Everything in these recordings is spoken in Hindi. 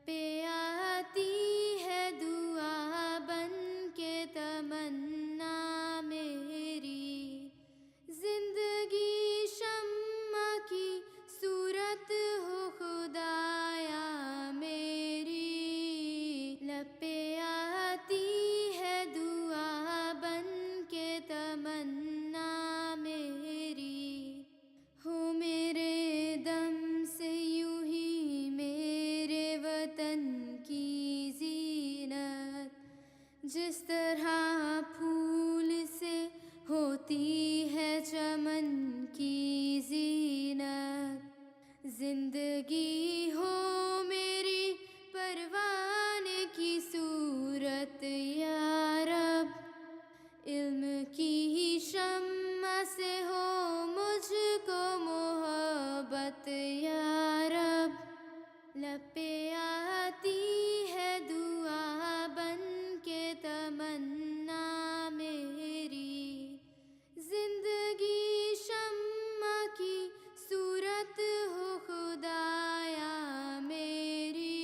पे आती है दुआ बन के तमन्ना मेरी, जिंदगी शम्मा की सूरत हो खुदाया मेरी। लपे आती है दुआ बन के तमन्ना मेरी, हो मेरे दम से यूं ही मेरे वतन की जीनत, जिस तरह फूल से होती है चमन की जीनत। जिंदगी हो मेरी परवाने की सूरत या रब, इल्म की ही शम्मा से हो मुझको मोहब्बत या रब। लपे आती है दुआ बन के तमन्ना मेरी, जिंदगी शम्मा की सूरत हो खुदाया मेरी।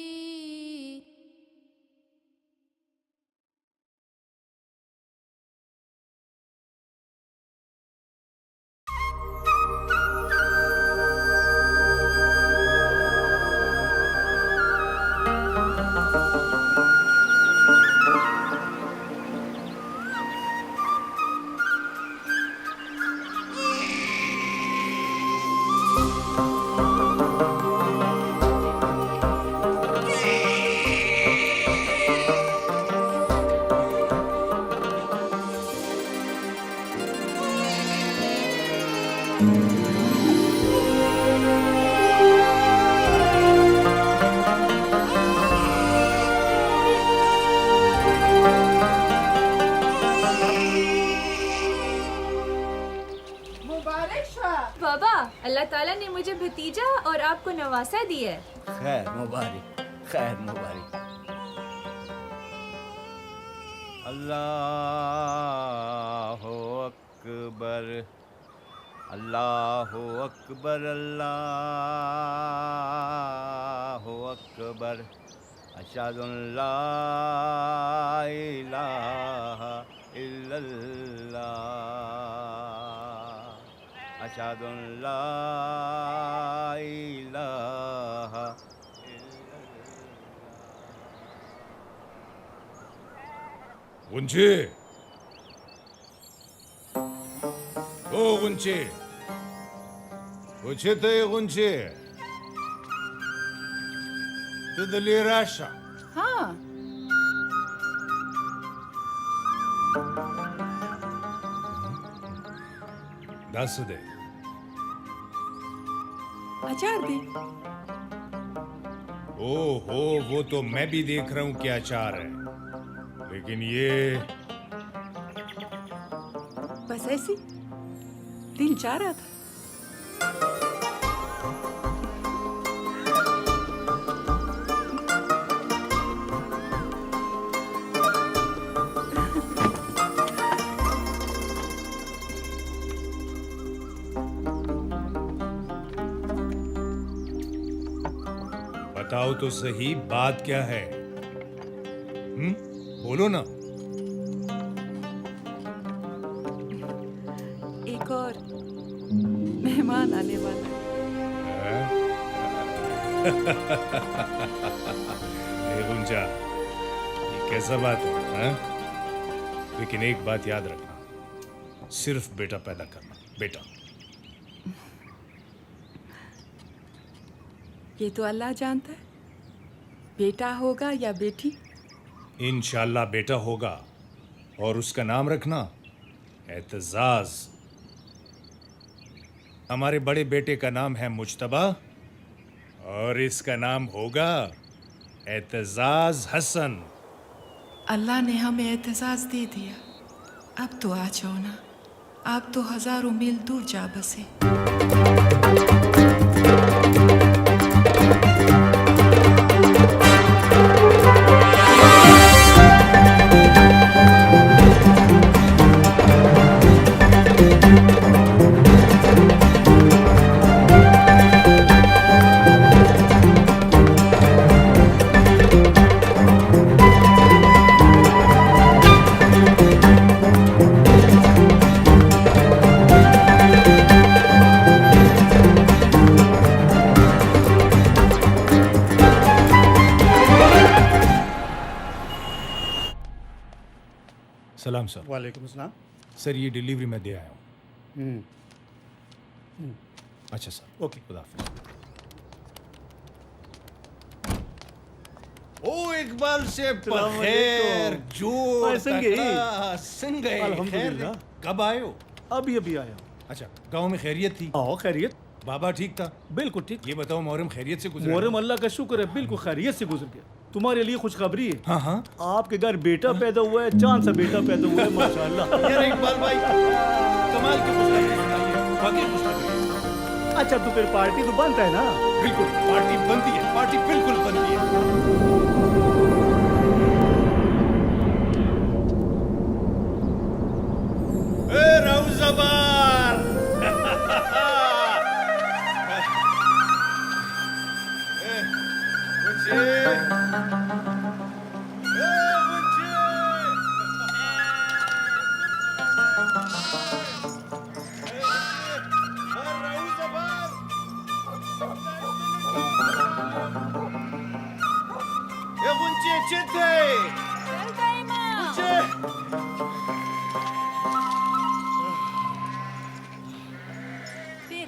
मुबारक शाह। बाबा, अल्लाह ताला ने मुझे भतीजा और आपको नवासा दिया है। खैर मुबारक, खैर मुबारक। अल्लाहु अकबर, अल्लाहु अकबर, अल्लाहु अकबर। अशहदु अल्ला इलाहा इल्लल्लाह, अशहदु अल्ला इलाहा इल्लल्लाह। गुंची, ओ गुंची, गुंची ते गुंची, तिथली राशा. हाँ, दस दे. अचार दे। ओहो, वो तो मैं भी देख रहा हूँ क्या अचार है, लेकिन ये बस ऐसी दिल चाह रहा था। बताओ तो सही, बात क्या है? बोलो ना। एक और मेहमान आने वाला है। ए गुंजा, ये कैसा बात है? हाँ? लेकिन एक बात याद रखना, सिर्फ बेटा पैदा करना, बेटा। ये तो अल्लाह जानता है, बेटा होगा या बेटी। इंशाल्लाह बेटा होगा, और उसका नाम रखना एतजाज। हमारे बड़े बेटे का नाम है मुज्तबा, और इसका नाम होगा एतजाज हसन। अल्लाह ने हमें एतजाज दे दिया, अब तो आ जाओ ना, आप तो हजारों मील दूर जा बसे। सलाम सर। वालेकुम अस्सलाम। सर ये डिलीवरी मैं दे आया हूँ। हम्म, अच्छा सर, ओके। खुदा हाफिज। ओ इकबाल से अस्सलाम बखैर वालेकुम। जोर भाई, सुन गई? तकड़ा, सुन गए। अल्हम्दुलिल्लाह। खैर, कब आए हो? अभी अभी आया हूँ। अच्छा, गांव में खैरियत थी? आओ, खैरियत? बाबा ठीक था? बिल्कुल ठीक। ये बताओ मुहर्रम खैरियत से गुजरा? मुहर्रम अल्लाह का शुक्र है बिल्कुल खैरियत से गुजर गया। तुम्हारे लिए खुशखबरी है। हाँ हाँ। आपके घर बेटा पैदा हुआ है, चांद सा बेटा पैदा हुआ है, माशाअल्लाह। यार इकबाल भाई, कमाल की खुशखबरी सुनाइए, वाकई खुशखबरी। अच्छा तो फिर पार्टी तो बनता है ना? बिल्कुल पार्टी बनती है, पार्टी बिल्कुल बनती है। ए रौज़बार, ए बुच्ची, ए बुच्ची, रौज़बार, ए बुच्ची चिट्टे, Dir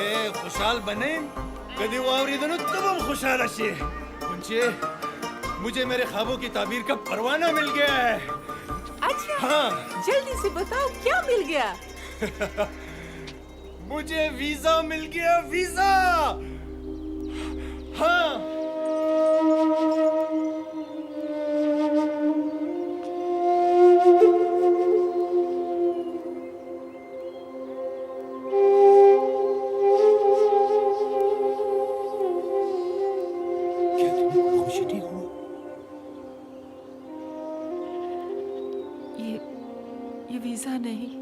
ए खुशहाल बने कदी वावरीदनु तब हम खुशहाल शे मुझे मुझे मेरे ख्वाबों की ताबीर का परवाना मिल गया है। अच्छा हाँ जल्दी से बताओ क्या मिल गया? मुझे वीजा मिल गया, वीजा। हाँ क्या तुम्हें खुशी नहीं हुआ? ये वीजा नहीं,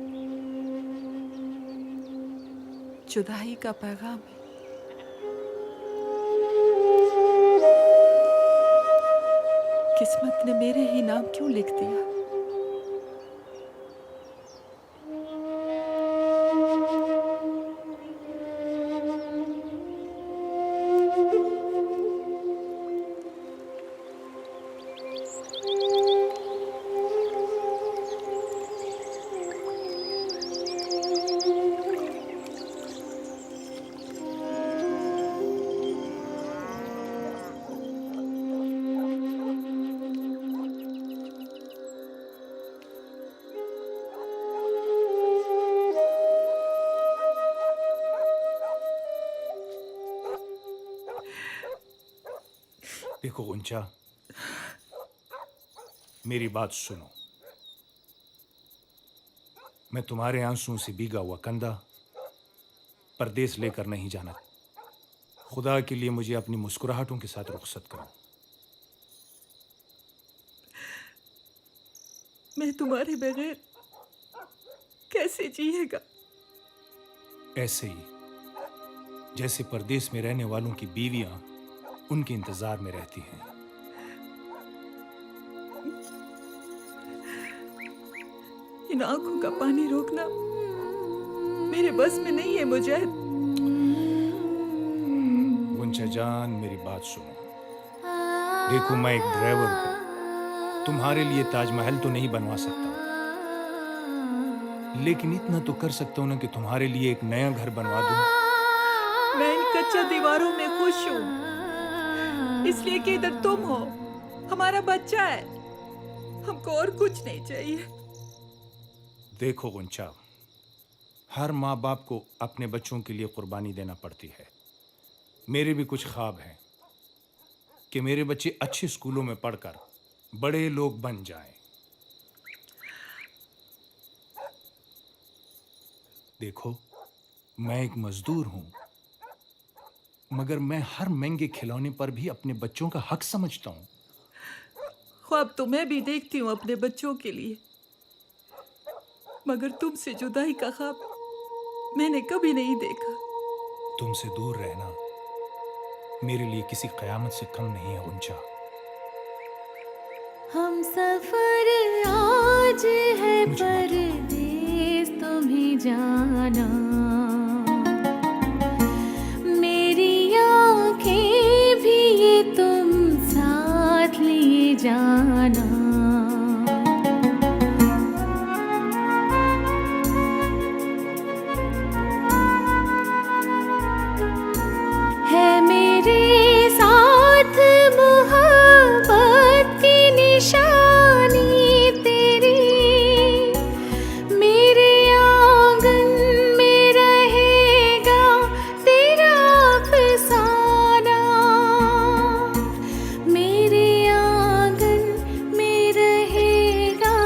जुदाई का पैगाम है। किस्मत ने मेरे ही नाम क्यों लिख दिया? देखो गुंजा, मेरी बात सुनो। मैं तुम्हारे आंसुओं से भीगा हुआ कंधा परदेस लेकर नहीं जाना। खुदा के लिए मुझे अपनी मुस्कुराहटों के साथ रुखसत करो। मैं तुम्हारे बगैर कैसे जिएगा? ऐसे ही जैसे परदेस में रहने वालों की बीवियां उनके इंतजार में रहती हैं। इन आंखों का पानी रोकना मेरे बस में नहीं है मुजाहिद। गुंजा जान, मेरी बात सुनो। देखो, मैं एक ड्राइवर हूं। तुम्हारे लिए ताजमहल तो नहीं बनवा सकता, लेकिन इतना तो कर सकता हूं ना कि तुम्हारे लिए एक नया घर बनवा दूं। मैं इन कच्चा दीवारों में खुश हूँ, इसलिए कि इधर तुम हो, हमारा बच्चा है। हमको और कुछ नहीं चाहिए। देखो गुंचा, हर माँ बाप को अपने बच्चों के लिए कुर्बानी देना पड़ती है। मेरे भी कुछ ख्वाब हैं कि मेरे बच्चे अच्छे स्कूलों में पढ़कर बड़े लोग बन जाएं। देखो, मैं एक मजदूर हूं, मगर मैं हर महंगे खिलौने पर भी अपने बच्चों का हक समझता हूं। ख्वाब तो मैं भी देखती हूँ अपने बच्चों के लिए, मगर तुमसे जुदाई का ख्वाब मैंने कभी नहीं देखा। तुमसे दूर रहना मेरे लिए किसी कयामत से कम नहीं है गुंजा। हम सफर आज है परदेस तुम्हें जाना, मेरी आंखें भी ये तुम साथ लिए जाना। मेरे साथ मोहब्बत की निशानी तेरी, मेरे आंगन में रहेगा तेरा अफसाना, मेरे आंगन में रहेगा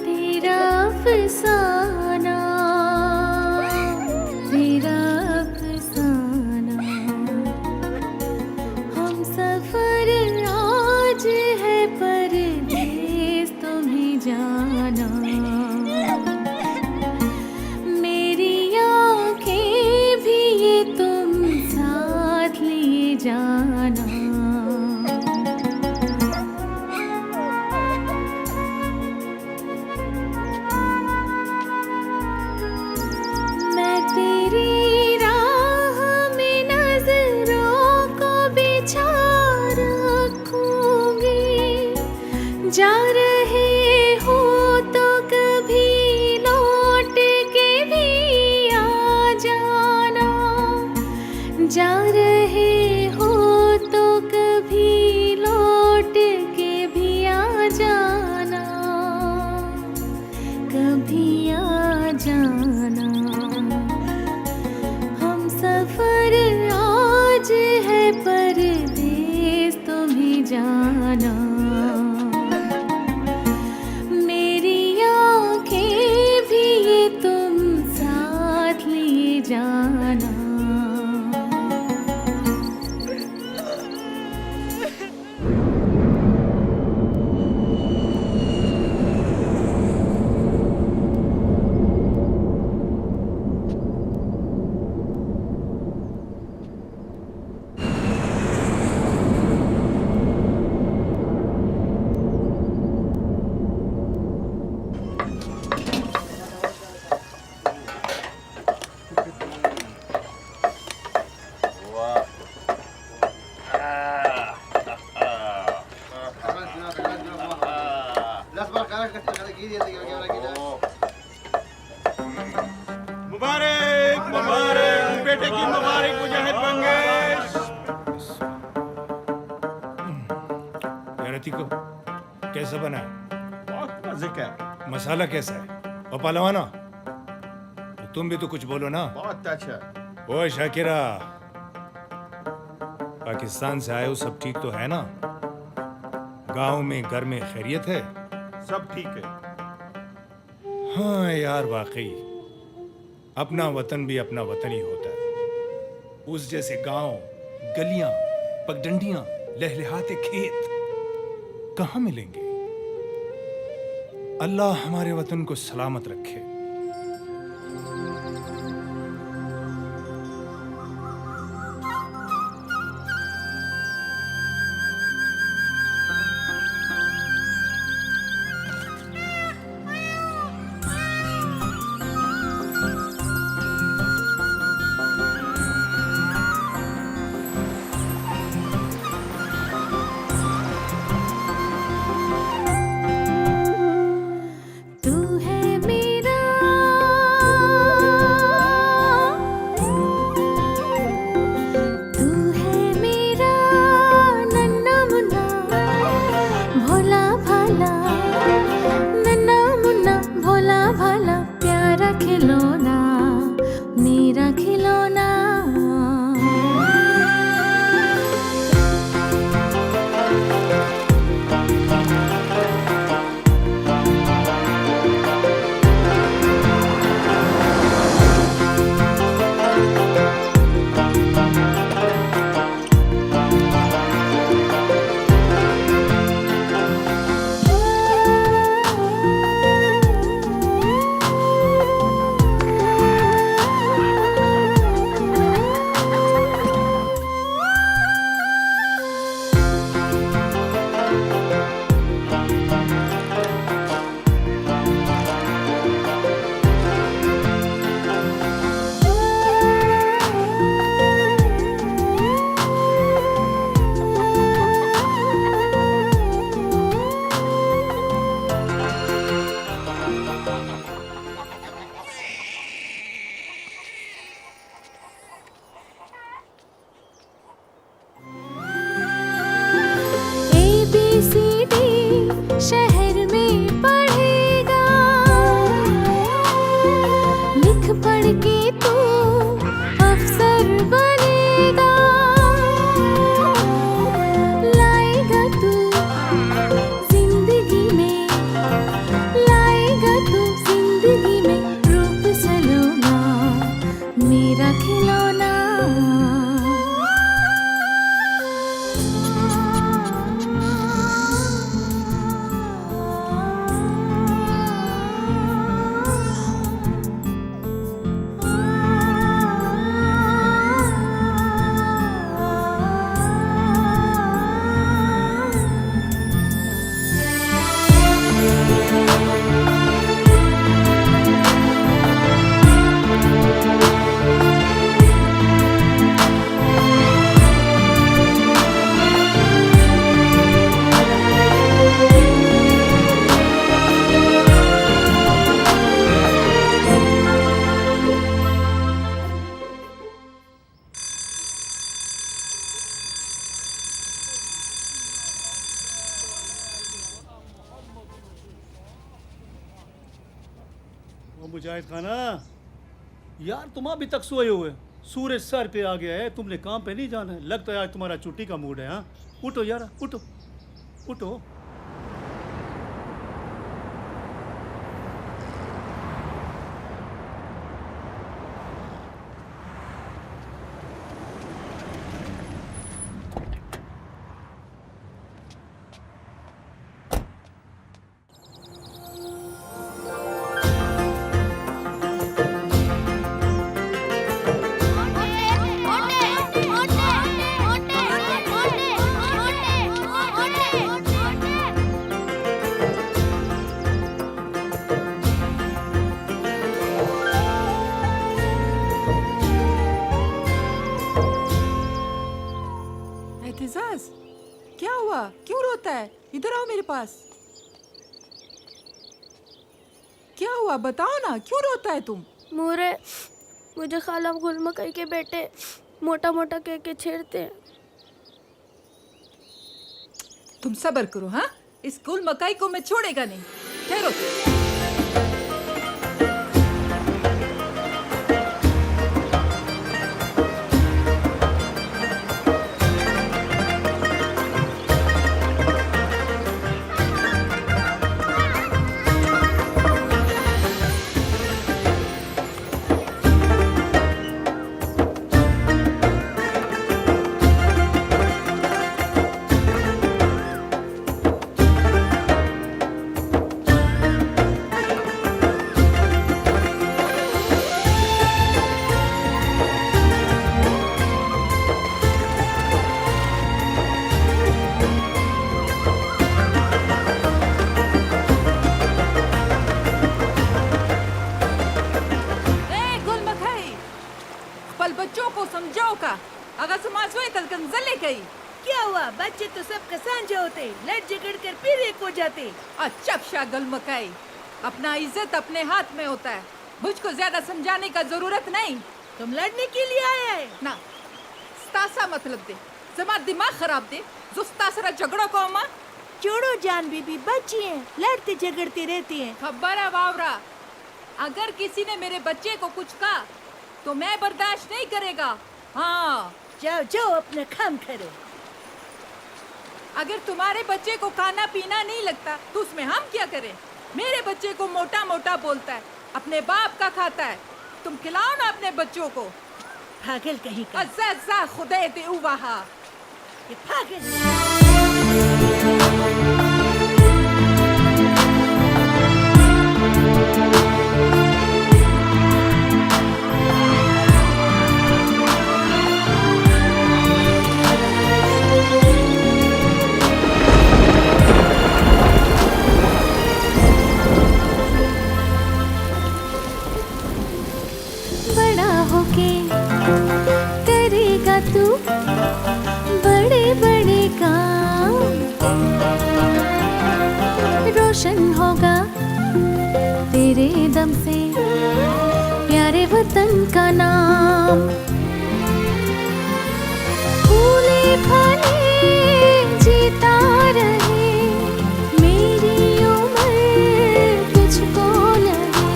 तेरा अफसाना, तेरा अफसाना। हम सफर आज है परदेस तुम्हें जाना, मेरी आंखें भी ये तुम साथ लिए जाना। मैं तेरी राह में नजरों को बिछा रखूंगी, जा रहे हो तो कभी लौट के भी आ जाना, जा रहे हो तो कभी लौट के भी आ जाना, कभी आ जाना। हम सफर आज है परदेस तुम्हें जाना, मेरी आंखें भी ये तुम साथ लिए जाना। मुबारक मुबारक बेटे की मुबारक मुजाहिद मंगेश। रतिको कैसा बना है? बहुत मजे का। मसाला कैसा है? और पहलवाना तो तुम भी तो कुछ बोलो ना। बहुत अच्छा। ओ शाकिरा, पाकिस्तान से आए हो, सब ठीक तो है ना? गांव में घर में खैरियत है? सब ठीक है। हाँ यार, वाकई अपना वतन भी अपना वतन ही होता है। उस जैसे गांव, गलियां, पगडंडियां, लहलहाते खेत कहाँ मिलेंगे? अल्लाह हमारे वतन को सलामत रखे। तू है मेरा ओ मुजाहिद खाना, यार तुम अभी तक सोए हुए, सूरज सर पे आ गया है, तुमने काम पे नहीं जाना है। लगता है आज तुम्हारा छुट्टी का मूड है। हाँ, उठो यार, उठो उठो। एहतिजाज, क्या हुआ? क्यों रोता है? इधर आओ मेरे पास। क्या हुआ? बताओ ना, क्यों रोता है तुम? मोरे, मुझे खाला गुल मकई के बेटे मोटा मोटा कह के छेड़ते हैं। तुम सब्र करो। हाँ, इस गुल मकाई को मैं छोड़ेगा नहीं। ठहरो। बच्चों को समझाओ का अगर समाजवाई तलकन जले गई। क्या हुआ? बच्चे तो सब कसांजे होते, लड़ झगड़ कर फिर एक हो जाते। अच्छा शागल मकाई, अपना इज्जत अपने हाथ में होता है, मुझको ज्यादा समझाने का जरूरत नहीं। तुम लड़ने के लिए आया है ना? स्तासा मतलब दे, जमा दिमाग खराब दे, जो स्तासरा झगड़ो को माँ। छोड़ो जान बीबी, बच्ची हैं, लड़ते झगड़ते रहती हैं। खबर है वावरा, अगर किसी ने मेरे बच्चे को कुछ कहा तो मैं बर्दाश्त नहीं करेगा। हाँ, जाओ जाओ अपना काम करो। अगर तुम्हारे बच्चे को खाना पीना नहीं लगता तो उसमें हम क्या करें? मेरे बच्चे को मोटा मोटा बोलता है, अपने बाप का खाता है, तुम खिलाओ ना अपने बच्चों को। पागल कहीं का। अज़्ज़ा खुदे दे उवाहा, ये पागल। बड़ा होके करेगा तू बड़े बड़े काम, रोशन होगा तेरे दम से प्यारे वतन का नाम। फूले फले जीता रहे मेरी उम्र तुझको लगे,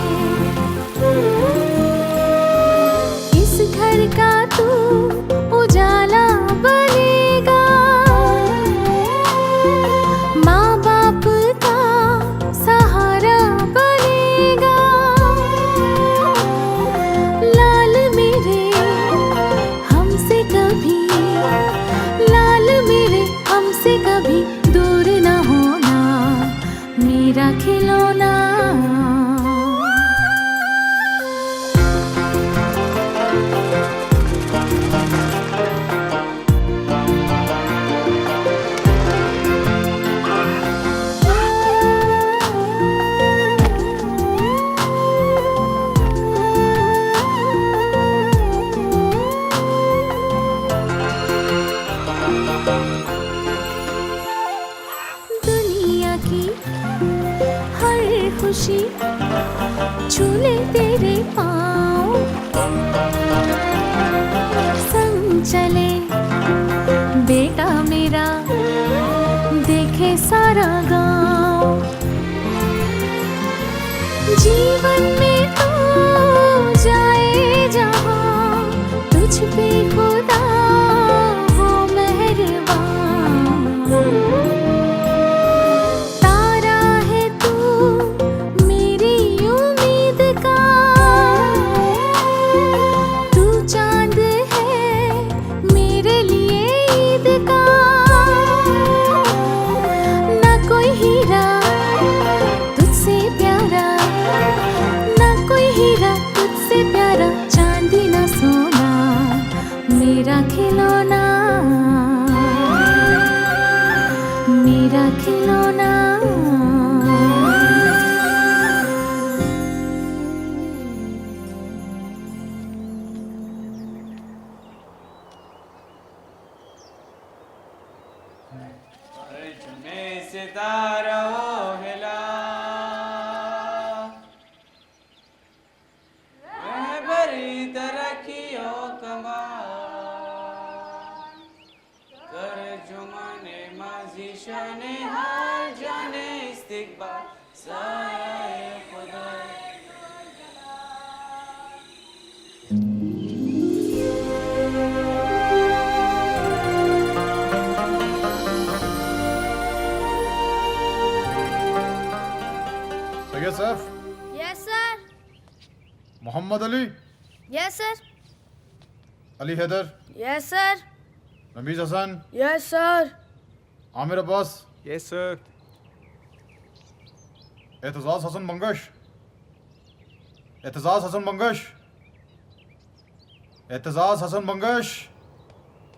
इस घर का तू उजाला बनेगा, माँ बाप का सहारा बनेगा। लाल मेरे हमसे कभी दुनिया की हर खुशी झूले तेरे पाँव, संग चले बेटा मेरा, देखे सारा गाँव। जीवन में तो जाए जहाँ, तुझ पे खुदा हो मेहरबान। तारा है तू मेरी उम्मीद का, तू चांद है मेरे लिए ईद का। ना कोई हीरा तुझसे प्यारा, ना कोई हीरा तुझसे प्यारा, चांदी ना सोना मेरा खिलौना, मेरा खिलौना। Syed Saif, yes sir. Mohammad Ali, yes sir. Ali Haider, yes sir. Rameez Hasan, yes sir. Aamir Abbas, yes sir. Aitzaz Hasan Mangash, Aitzaz Hasan Mangash, Aitzaz Hasan Mangash.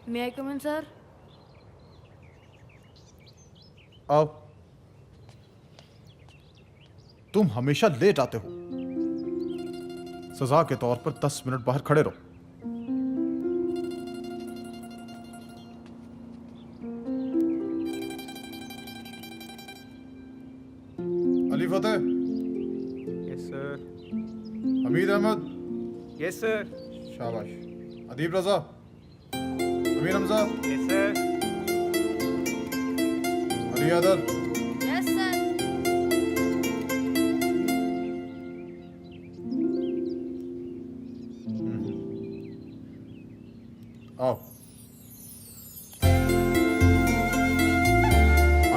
May I come in sir? आओ। तुम हमेशा लेट आते हो। सजा के तौर पर 10 मिनट बाहर खड़े रहो। Ali Fateh, yes sir. Hamid Ahmad, yes sir. शाबाश। Adeeb Raza, Amir Hamza, yes sir. Ali Haider, yes sir. आओ।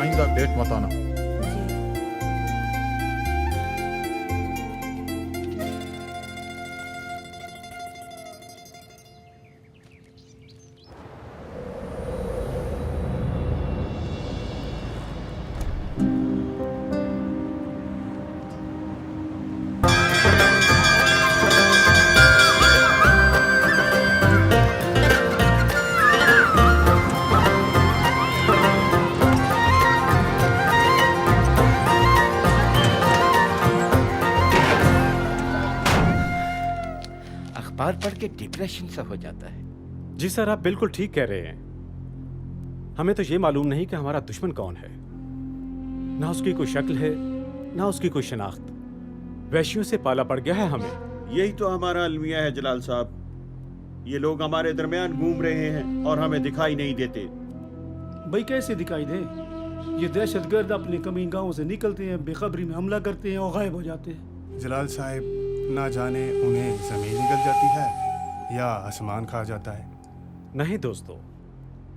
आइंदा लेट मत आना। अखबार पढ़ के डिप्रेशन सा हो जाता है। जी सर, आप बिल्कुल ठीक कह रहे हैं। हमें तो ये मालूम नहीं कि हमारा दुश्मन कौन है। ना उसकी कोई शक्ल है, ना उसकी कोई शनाख्त। वैश्यों से पाला पड़ गया है हमें। यही तो हमारा अलमिया है जलाल साहब। ये लोग हमारे दरमियान घूम रहे हैं और हमें दिखाई नहीं देते। भाई कैसे दिखाई दे? ये दहशतगर्द अपने कमी गांवों से निकलते हैं, बेखबरी में हमला करते हैं और गायब हो जाते हैं। जलाल साहब, ना जाने उन्हें ज़मीन निकल जाती है या आसमान खा जाता है। नहीं दोस्तों,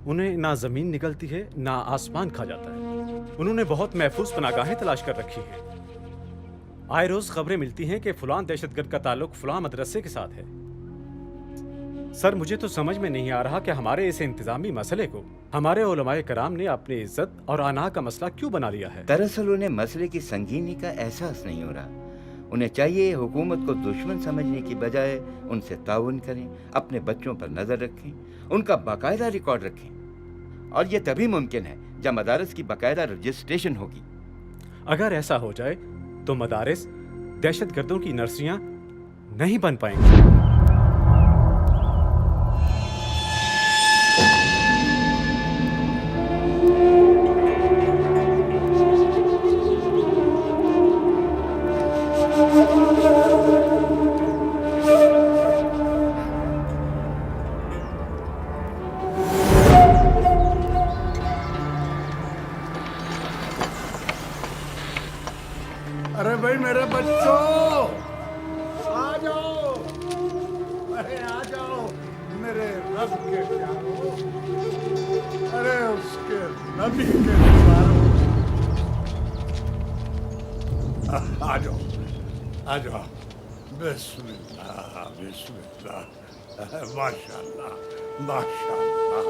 उन्हें ना ज़मीन निकलती है ना आसमान खा जाता है। उन्होंने बहुत महफूज पनागाहें तलाश कर रखी हैं। आए रोज़ खबरें मिलती हैं कि फलां दहशतगर्द का ताल्लुक फलां मदरसे के साथ है। सर, मुझे तो समझ में नहीं आ रहा कि हमारे इस इंतजामी मसले को हमारे उलमाए कराम ने अपनी इज्जत और आना का मसला क्यों बना लिया है। दरअसल उन्हें मसले की संगीनी का एहसास नहीं हो रहा। उन्हें चाहिए हुकूमत को दुश्मन समझने की बजाय उनसे ताउन करें, अपने बच्चों पर नजर रखें, उनका बाकायदा रिकॉर्ड रखें। और ये तभी मुमकिन है जब मदारस की बाकायदा रजिस्ट्रेशन होगी। अगर ऐसा हो जाए तो मदारिस दहशतगर्दों की नर्सरियां नहीं बन पाएंगी। नबी के दीवारों। आ जाओ, आ जाओ। बिस्मिल्लाह, बिस्मिल्लाह, माशाल्लाह, माशाल्लाह।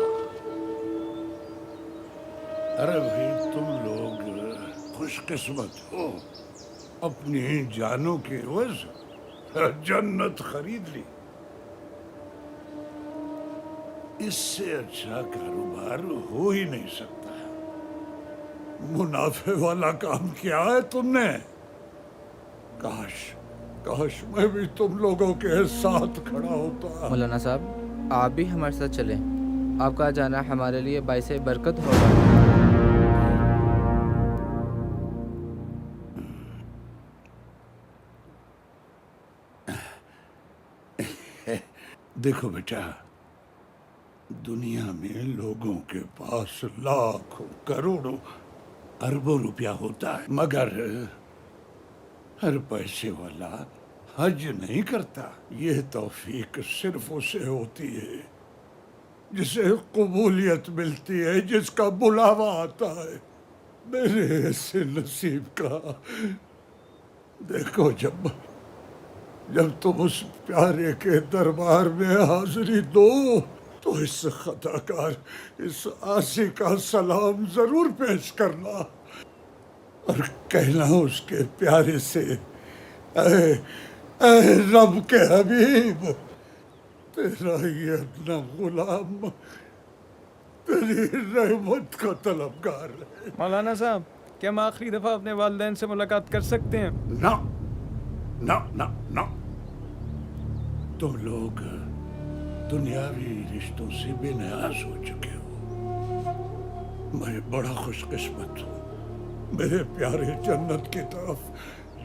अरे भाई तुम लोग खुशकिस्मत हो, अपनी जानों के एवज जन्नत खरीद ली। इससे अच्छा कारोबार हो ही नहीं सकता। मुनाफे वाला काम किया है तुमने। काश काश मैं भी तुम लोगों के साथ खड़ा होता। मौलाना साहब, आप भी हमारे साथ चलें। आपका जाना हमारे लिए बाइसे बरकत होगा। देखो बेटा, दुनिया में लोगों के पास लाखों करोड़ों अरबों रुपया होता है, मगर हर पैसे वाला हज नहीं करता। ये तौफीक सिर्फ उसे होती है जिसे कबूलियत मिलती है, जिसका बुलावा आता है। मेरे ऐसे नसीब का देखो, जब तुम उस प्यारे के दरबार में हाजिरी दो तो इस खताकार, इस आसी का सलाम जरूर पेश करना और कहना उसके प्यारे से, ऐ रब के हबीब, तेरा ये अपना गुलाम तेरी रहमत का तलबगार है। मौलाना साहब, क्या हम आखिरी दफा अपने वालिदैन से मुलाकात कर सकते हैं? ना ना ना ना, तुम लोग दुनियावी रिश्तों से बेनियाज हो चुके हो। मैं बड़ा खुशकिस्मत हूँ, मेरे प्यारे जन्नत की तरफ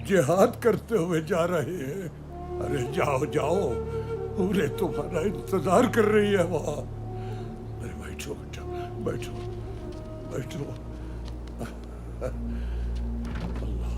जिहाद करते हुए जा रहे हैं। अरे जाओ जाओ, पूरे तुम्हारा इंतजार कर रही है वहाँ। अरे बैठो बेटा, बैठो बैठो। अल्लाह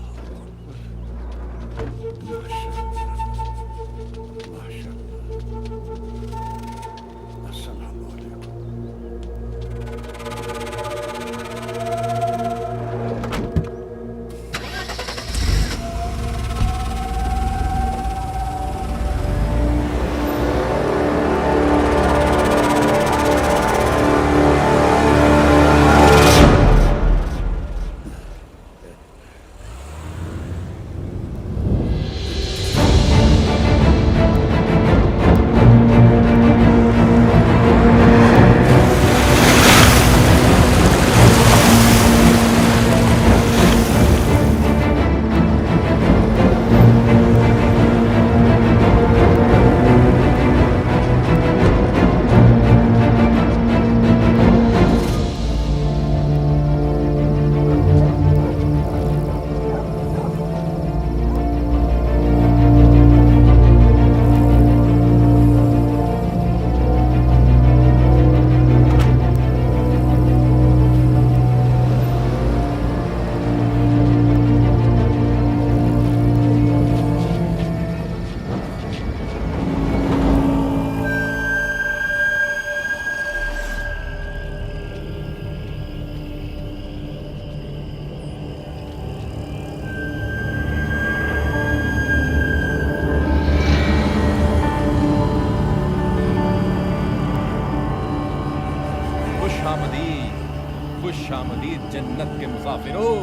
खुशामदीद जन्नत के मुसाफिरों,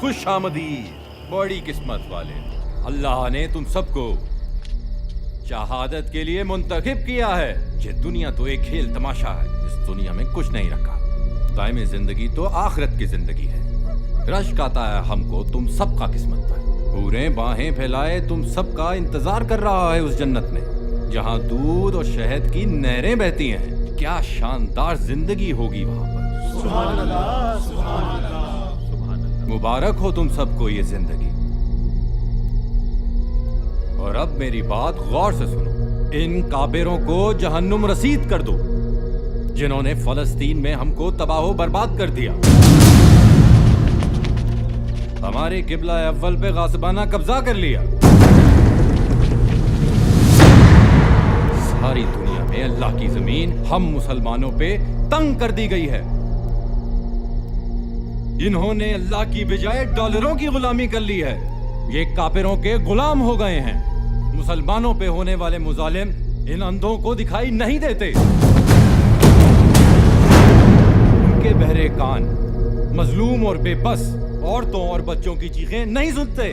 खुशामदीद। बड़ी किस्मत वाले, अल्लाह ने तुम सबको शहादत के लिए मुंतखब किया है। ये दुनिया तो एक खेल तमाशा है, इस दुनिया में कुछ नहीं रखा। दायमी जिंदगी तो आखिरत की जिंदगी है। रश्क आता है हमको तुम सबका किस्मत पर। पूरे बाहें फैलाए तुम सबका इंतजार कर रहा है उस जन्नत में, जहाँ दूध और शहद की नहरें बहती हैं। क्या शानदार जिंदगी होगी वहाँ पर। सुभान अल्लाह, सुभान अल्लाह। मुबारक हो तुम सबको ये जिंदगी। और अब मेरी बात गौर से सुनो। इन काबिरों को जहन्नुम रसीद कर दो, जिन्होंने फलस्तीन में हमको तबाह बर्बाद कर दिया। हमारे किबला अव्वल पे गासिबाना कब्जा कर लिया। सारी दुनिया में अल्लाह की जमीन हम मुसलमानों पे तंग कर दी गई है। इन्होंने अल्लाह की बजाय डॉलरों की गुलामी कर ली है। ये काफिरों के गुलाम हो गए हैं। मुसलमानों पे होने वाले मुजालिम इन अंधों को दिखाई नहीं देते। उनके बहरे कान मजलूम और बेबस औरतों और बच्चों की चीखें नहीं सुनते।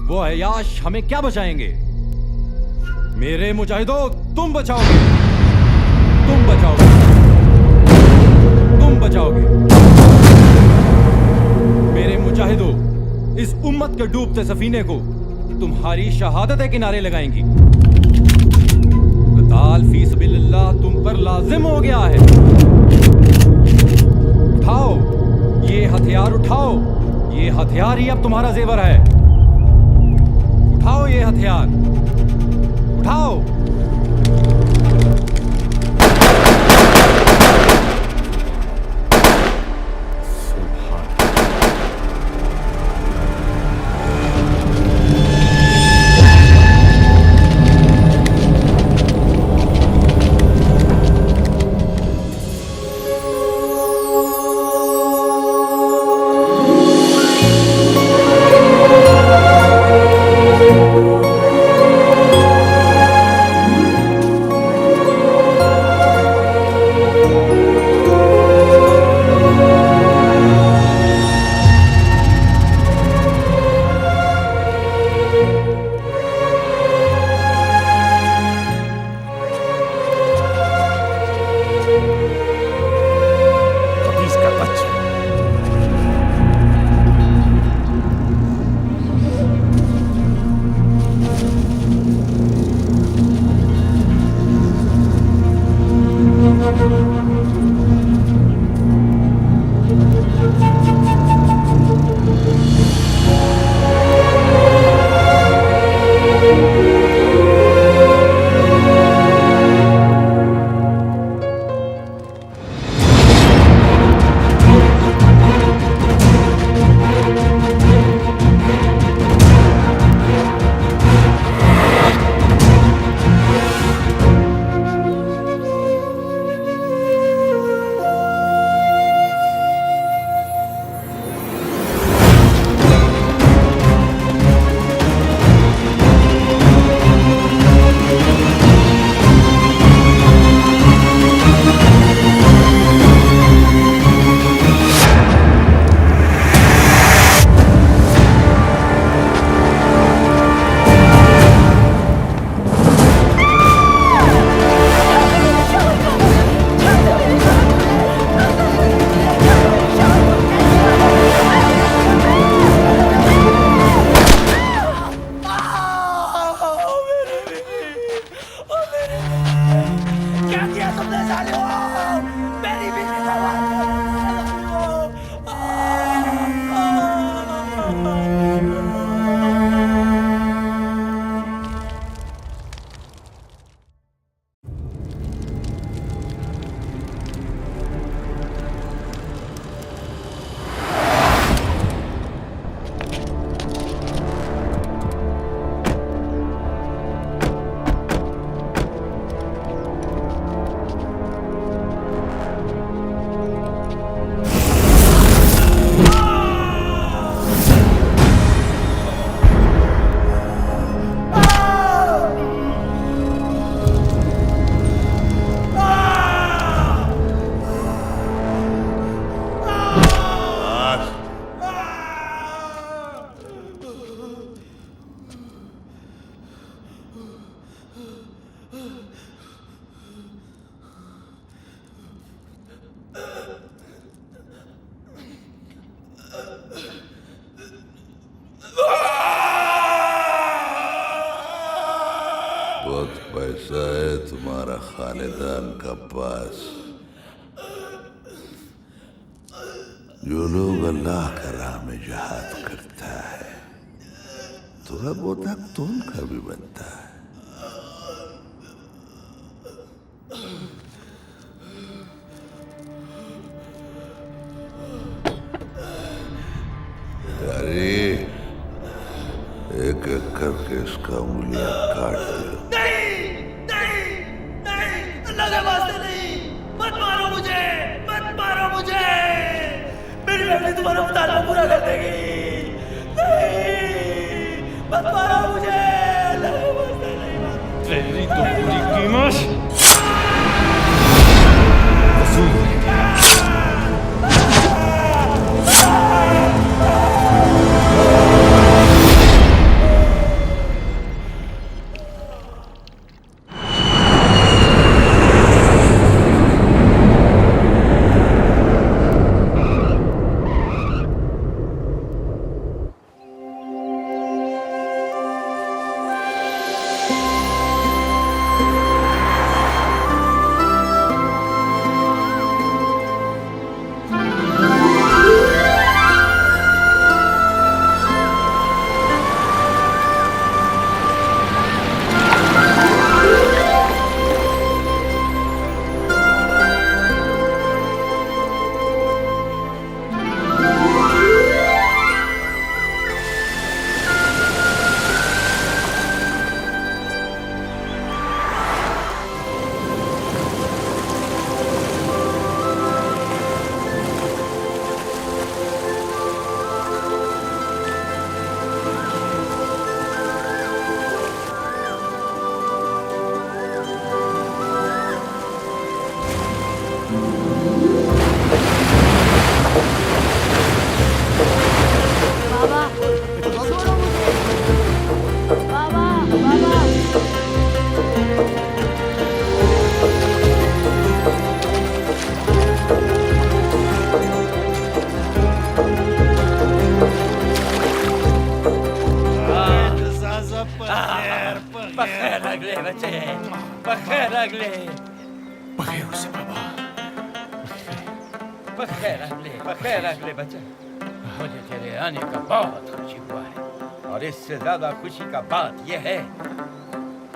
वो अयाश हमें क्या बचाएंगे? मेरे मुजाहिदों, तुम बचाओगे, तुम बचाओगे, तुम बचाओगे। मेरे मुजाहिदों, इस उम्मत के डूबते सफीने को तुम्हारी शहादतें किनारे लगाएंगी। कताल फी सबिलिल्लाह तुम पर लाजिम हो गया है। उठाओ ये हथियार, उठाओ ये हथियार ही अब तुम्हारा जेवर है। उठाओ ये हथियार, उठाओ। बहुत पैसा है तुम्हारा खानदान का पास। जो लोग अल्लाह का राह में जहाद करता है थोड़ा बहुत हक तो उनका भी बनता है। अरे एक एक करके इसका उंगलियां काट दो। अल्लाह के वास्ते नहीं, मत मारो मुझे, मत मारो मुझे। दुश्मन मुतालबा पूरा कर देगी। नहीं, मत मारो मुझे। तेरी तो पूरी कीमत बखैर अगले बच्चे, बखैर अगले, बखैर उसे बाबा, बखैर अगले बच्चे। मुझे तेरे आने का बहुत खुशी हुआ है और इससे ज्यादा खुशी का बात यह है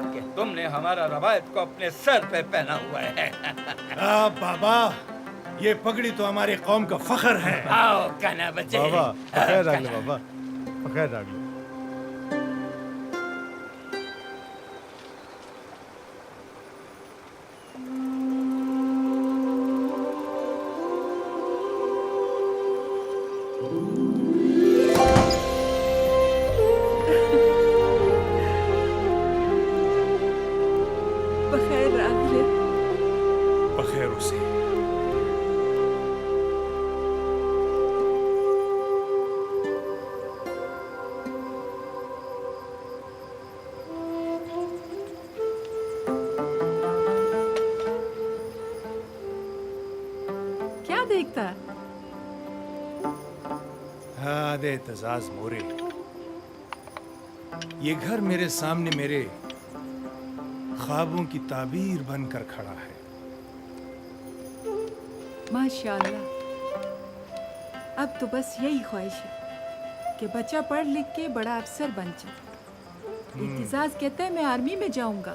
कि तुमने हमारा रवायत को अपने सर पे पहना हुआ है। बाबा, ये पगड़ी तो हमारे कौम का फख्र है। आओ काना बच्चे। बाबा बखैर अगले, बाबा बखैर अगले। बखैर अगले, बखैर उसे। क्या देखता है? हाँ दे तजाज मोरे, ये घर मेरे सामने मेरे ख्वाबों की ताबीर बनकर खड़ा है। माशाल्लाह, अब तो बस यही ख्वाहिश है कि बच्चा पढ़ लिख के बड़ा अफसर बन जाए। इत्तिजाज कहता है मैं आर्मी में जाऊंगा।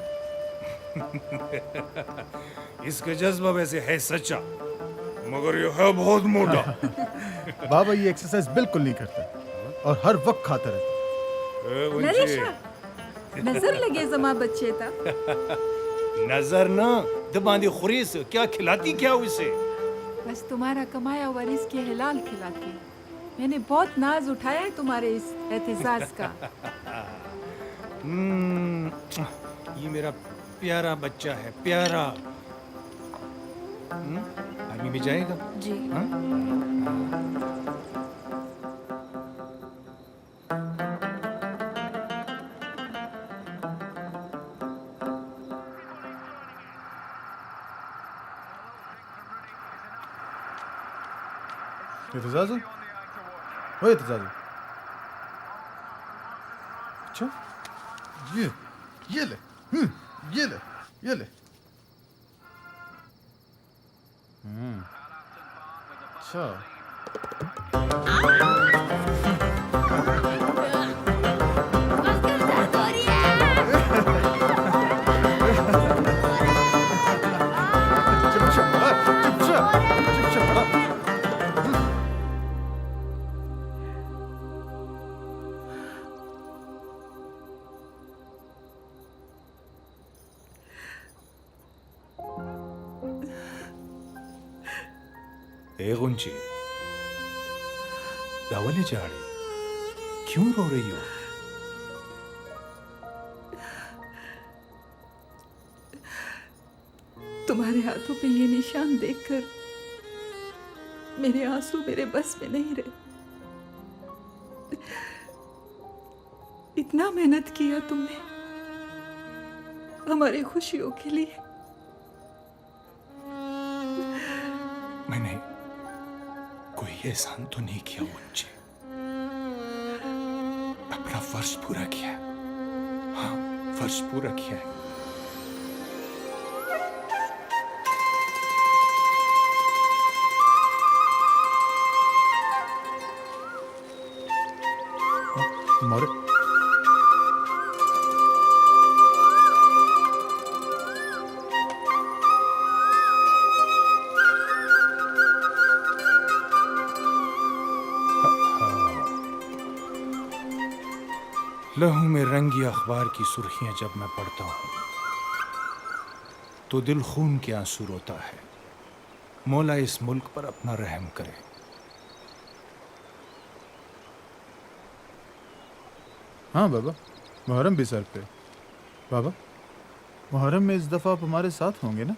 इसका जज्बा वैसे है सच्चा, मगर ये है बहुत मोटा। बाबा ये एक्सरसाइज बिल्कुल नहीं करता और हर वक्त खाता रहता। नरेशा, नजर लगे जमा बच्चे था। नजर ना दबांदी खुरीस, क्या खिलाती क्या उसे? बस तुम्हारा कमाया हुआ रिज़्क़ हलाल खिलाती। मैंने बहुत नाज उठाया है तुम्हारे इस एहतिजाज का। ये मेरा प्यारा बच्चा है, प्यारा। आर्मी में जाएगा जी। इत्तिजाज़, ओ इत्तिजाज़। अच्छा, ये ले, ये ले, ये ले। अच्छा। ए गुंची, दावले जाड़े क्यों रो रही हो? तुम्हारे हाथों पे ये निशान देखकर मेरे आंसू मेरे बस में नहीं रहे। इतना मेहनत किया तुमने हमारी खुशियों के लिए। मैंने कोई एहसान तो नहीं किया मुझे, अपना फर्ज पूरा किया। हाँ, फर्ज पूरा किया है। मोरे लहू में रंगी अखबार की सुर्खियां जब मैं पढ़ता हूं तो दिल खून के आंसू रोता है। मौला इस मुल्क पर अपना रहम करे। हाँ बाबा, मुहर्रम भी सर पे। बाबा, मुहर्रम में इस दफ़ा आप हमारे साथ होंगे ना?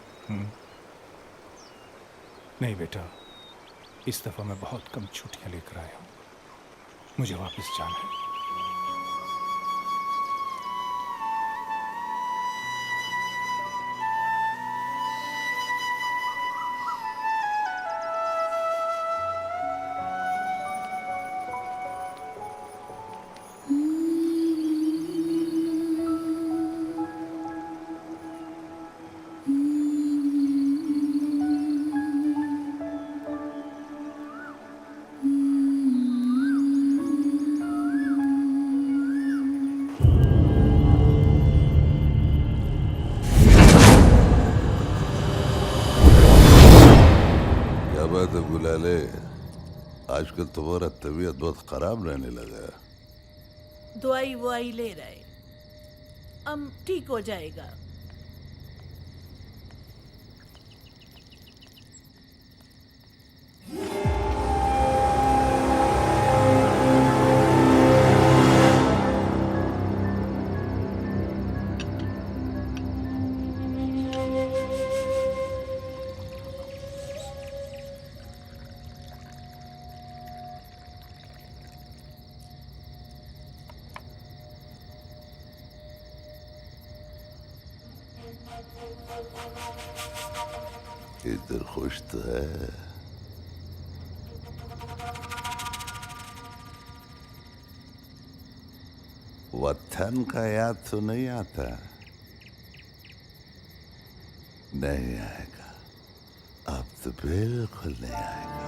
नहीं बेटा, इस दफा मैं बहुत कम छुट्टियां लेकर आया हूं। मुझे वापस जाना है। गुलाले, आजकल तुम्हारा तबीयत बहुत खराब रहने लगा है। दवाई ववाई ले रहे, अब ठीक हो जाएगा। इधर खुश तो है। वतन का याद तो नहीं आता? नहीं आएगा, अब तो बिल्कुल नहीं आएगा।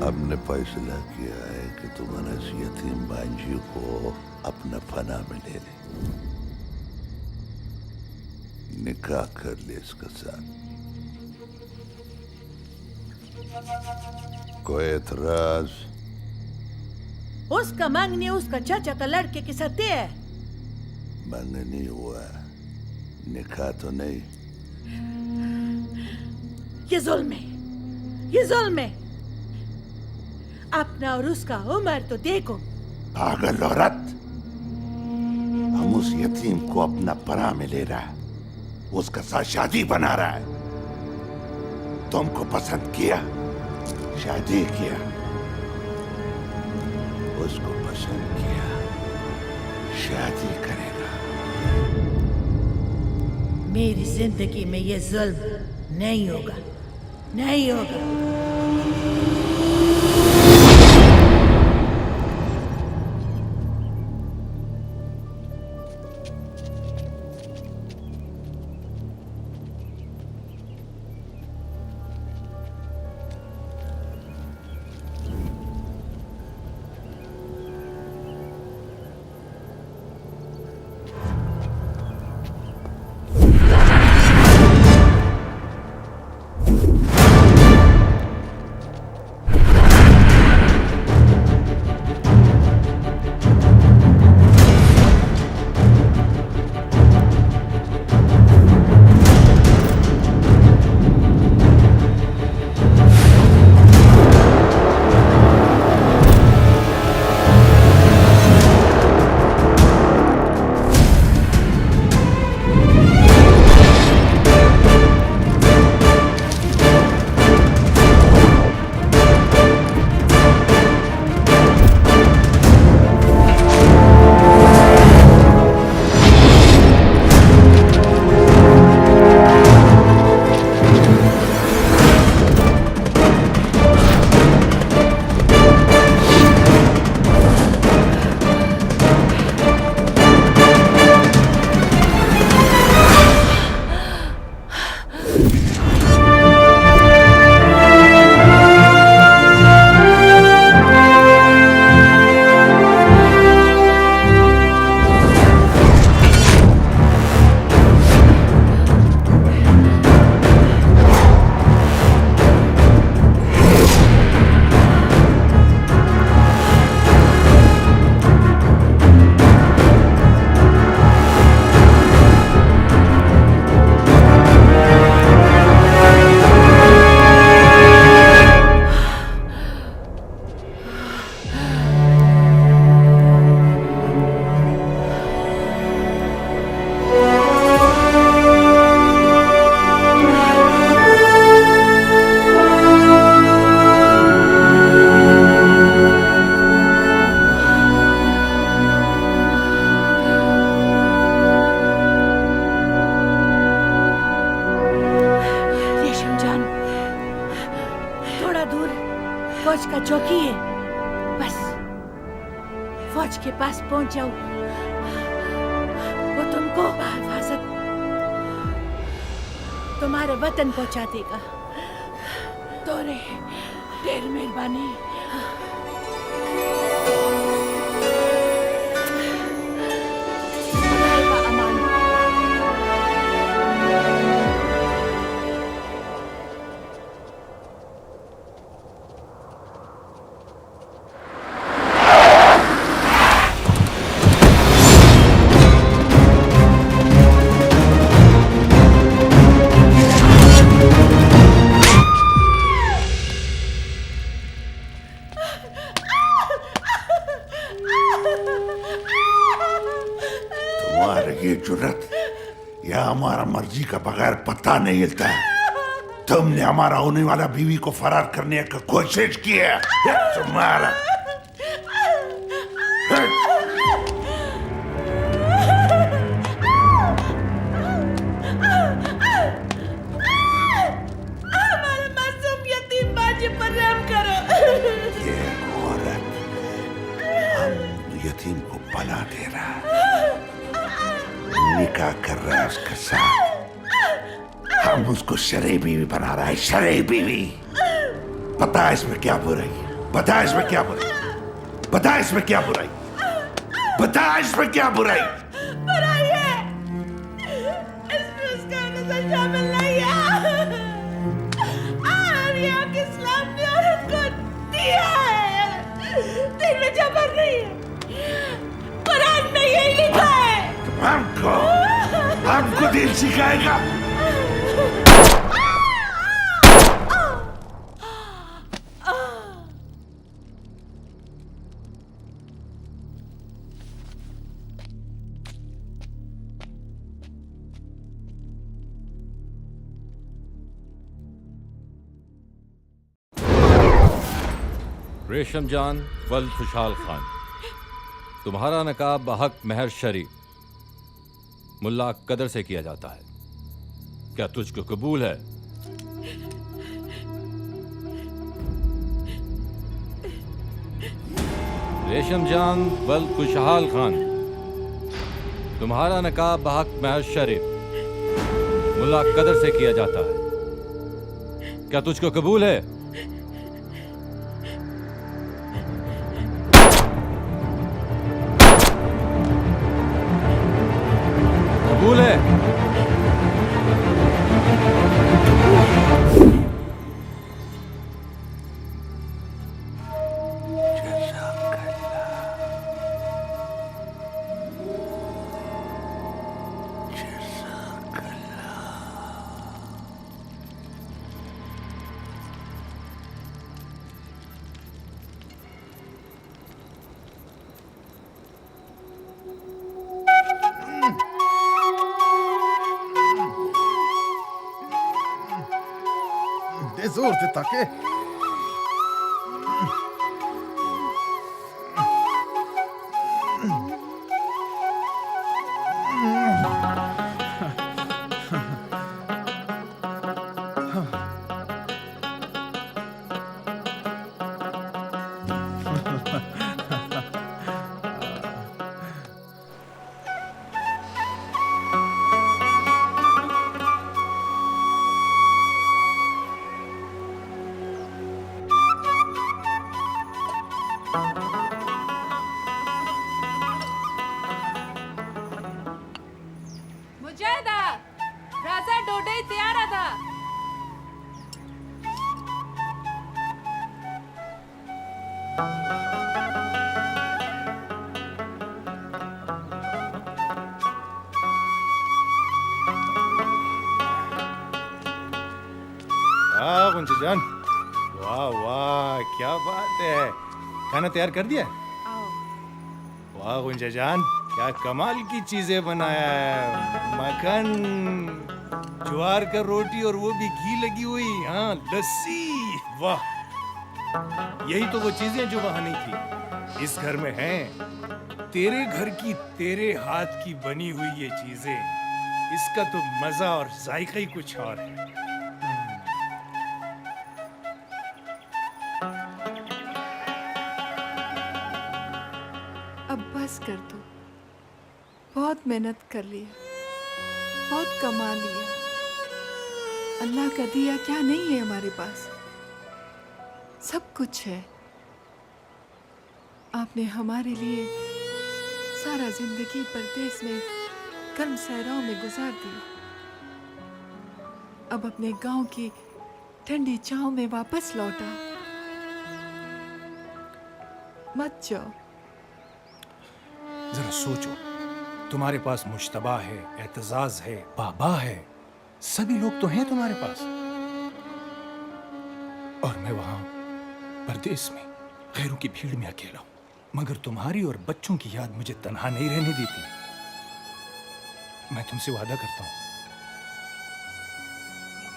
हमने फैसला किया है कि तुम्हारा इस यतीम बांझी को अपना फना में ले ले, निकाह कर ले इसके साथ। कोई एतराज? उसका मांगनी उसका चाचा का लड़के के साथ है। मांगनी हुआ, निकाह तो नहीं। ये जुल्म है, ये जुल्म है। अपना और उसका उम्र तो देखो। पागल औरत, हम उस यतीम को अपना परा में ले रहा है, उसका साथ शादी बना रहा है। तुमको पसंद किया, शादी किया, उसको पसंद किया, शादी करेगा। मेरी जिंदगी में ये जुल्म नहीं होगा, नहीं होगा। चौकी है। बस फौज के पास पहुंच जाओ, वो तुमको हिफाजत तुम्हारे वतन पहुंचा देगा। तोरे ढेर मेहरबानी। तुम्हारी ये जुर्रत या हमारा मर्जी का बगैर पता नहीं हिलता। तुमने हमारा होने वाला बीवी को फरार करने की कोशिश की है। तुम्हारा हमारे मासूम यतीम बाजी पर रहम करो। ये औरत हम यतीम को पला दे रहा है, निकाह कर रहा है उसके साथ। हम उसको शरई बीवी बना रहा है, शरई बीवी। बता इसमें क्या बुराई है? बता इसमें क्या बुराई? बता इसमें क्या बुराई? बता इसमें क्या बुराई? बुराई है, इसमें उसका नजर शामिल नहीं है। और यहाँ के इस्लाम ने औरत को दिया है, दिल में जबर नहीं है। कुरान में यही लिखा है। हमको दिल सिखाएगा? रेशम जान वल खुशहाल खान, तुम्हारा नकाब बहक महर शरी मुल्ला कदर से किया जाता है, क्या तुझको कबूल है? रेशम जान वल खुशहाल खान, तुम्हारा नकाब बहक महर शरी मुल्ला कदर से किया जाता है, क्या तुझको कबूल है? कबूल है? जोर से ताके। मुजाहिदा, राजा डोडई तैयार था। गुंजा जान, वाह वाह क्या बात है, खाना तैयार कर दिया? वाह गुंजा जान, क्या कमाल की चीजें बनाया है। मक्खन, ज्वार का रोटी और वो भी घी लगी हुई, हाँ लस्सी, वाह। यही तो वो चीजें जो वहां नहीं थी, इस घर में हैं। तेरे घर की, तेरे हाथ की बनी हुई ये चीजें, इसका तो मजा और जायका ही कुछ और है। बस कर दो। बहुत मेहनत कर लिया, बहुत कमा लिया। अल्लाह का दिया क्या नहीं है हमारे पास? सब कुछ है। आपने हमारे लिए सारा जिंदगी परदेश में गर्म सहराओं में गुजार दी। अब अपने गांव की ठंडी छांव में वापस लौटा। मत जाओ। जरा सोचो, तुम्हारे पास मुश्तबा है, एतजाज है, बाबा है, सभी लोग तो हैं तुम्हारे पास। और मैं वहां परदेश में गैरों की भीड़ में अकेला हूं, मगर तुम्हारी और बच्चों की याद मुझे तन्हा नहीं रहने देती। मैं तुमसे वादा करता हूं,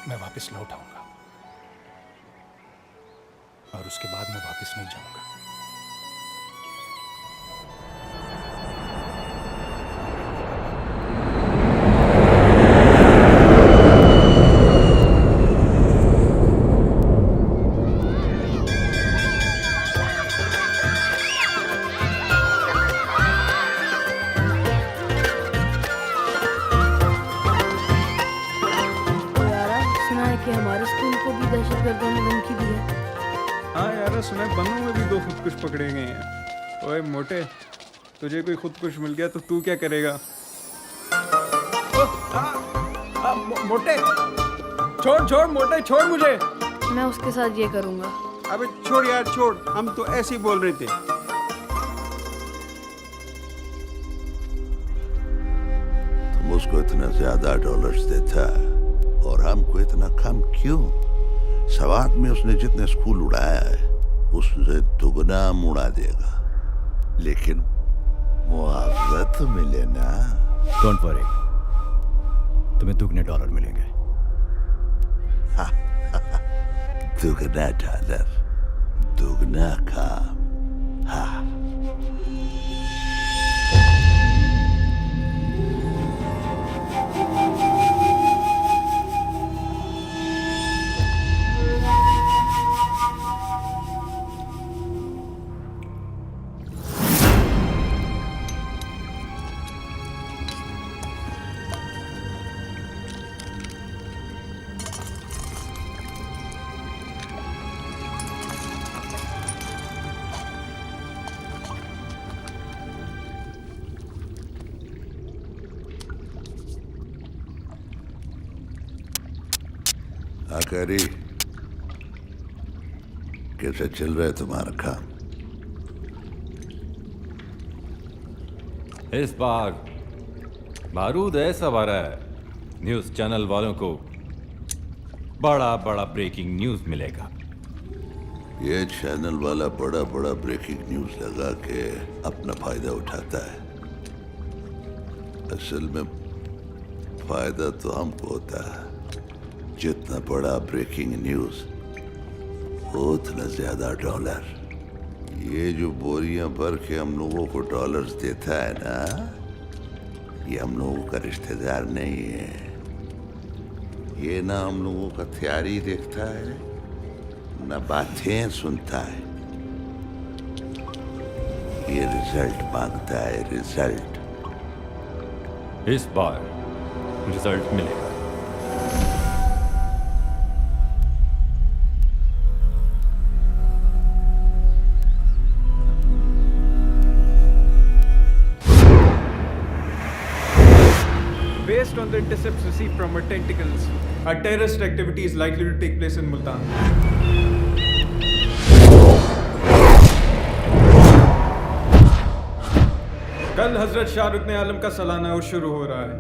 मैं वापस लौट आऊंगा और उसके बाद मैं वापस नहीं जाऊंगा। कि हमारे स्कूल को भी दहशतगर्दों ने धमकी दी है। हाँ यार, सुना है बनों में भी 2 खुदकुश पकड़े गए हैं। ओए मोटे, तुझे कोई खुदकुश मिल गया तो तू क्या करेगा? मोटे, छोड़ मोटे, छोड़ मुझे। मैं उसके साथ ये करूँगा। अबे छोड़ यार, छोड़, हम तो ऐसे ही बोल रहे थे। तुम उसको इतना ज्यादा डॉलर्स देता और हमको इतना कम क्यों? सवात में उसने जितने स्कूल उड़ाया है उससे दुगना उड़ा देगा, लेकिन मुआवजा तो मिले ना। डोंट वरी, तुम्हें दुगने डॉलर मिलेंगे। दुगना डॉलर, दुगना काम। हाँ, आकारी, कैसे चल रहा है तुम्हारा काम? इस बार बारूद ऐसा भरा है, न्यूज चैनल वालों को बड़ा बड़ा ब्रेकिंग न्यूज मिलेगा। ये चैनल वाला बड़ा बड़ा ब्रेकिंग न्यूज लगा के अपना फायदा उठाता है। असल में फायदा तो हमको होता है। जितना बड़ा ब्रेकिंग न्यूज उतना ज्यादा डॉलर। ये जो बोरियां भर के हम लोगों को डॉलर्स देता है ना, ये हम लोगों का रिश्तेदार नहीं है। ये ना हम लोगों का तैयारी देखता है, ना बातें सुनता है। ये रिजल्ट मांगता है, रिजल्ट। इस बार रिजल्ट मिलेगा। Based on the intercepts received from our tentacles, a terrorist activity is likely to take place in Multan. कल हजरत शाहरुख ने आलम का सालाना उर्स शुरू हो रहा है।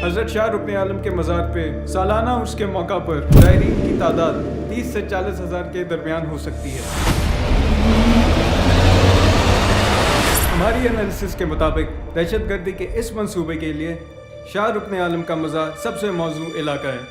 हजरत शाहरुख ने आलम के मज़ार पे सालाना उर्स के मौका पर ज़ायरीन की तादाद 30 से 40 हज़ार के दरमियान हो सकती है। हमारी एनालिसिस के मुताबिक दहशतगर्दी के इस मंसूबे के लिए शाहरुख ने आलम का मज़ार सबसे मौजू इलाका है।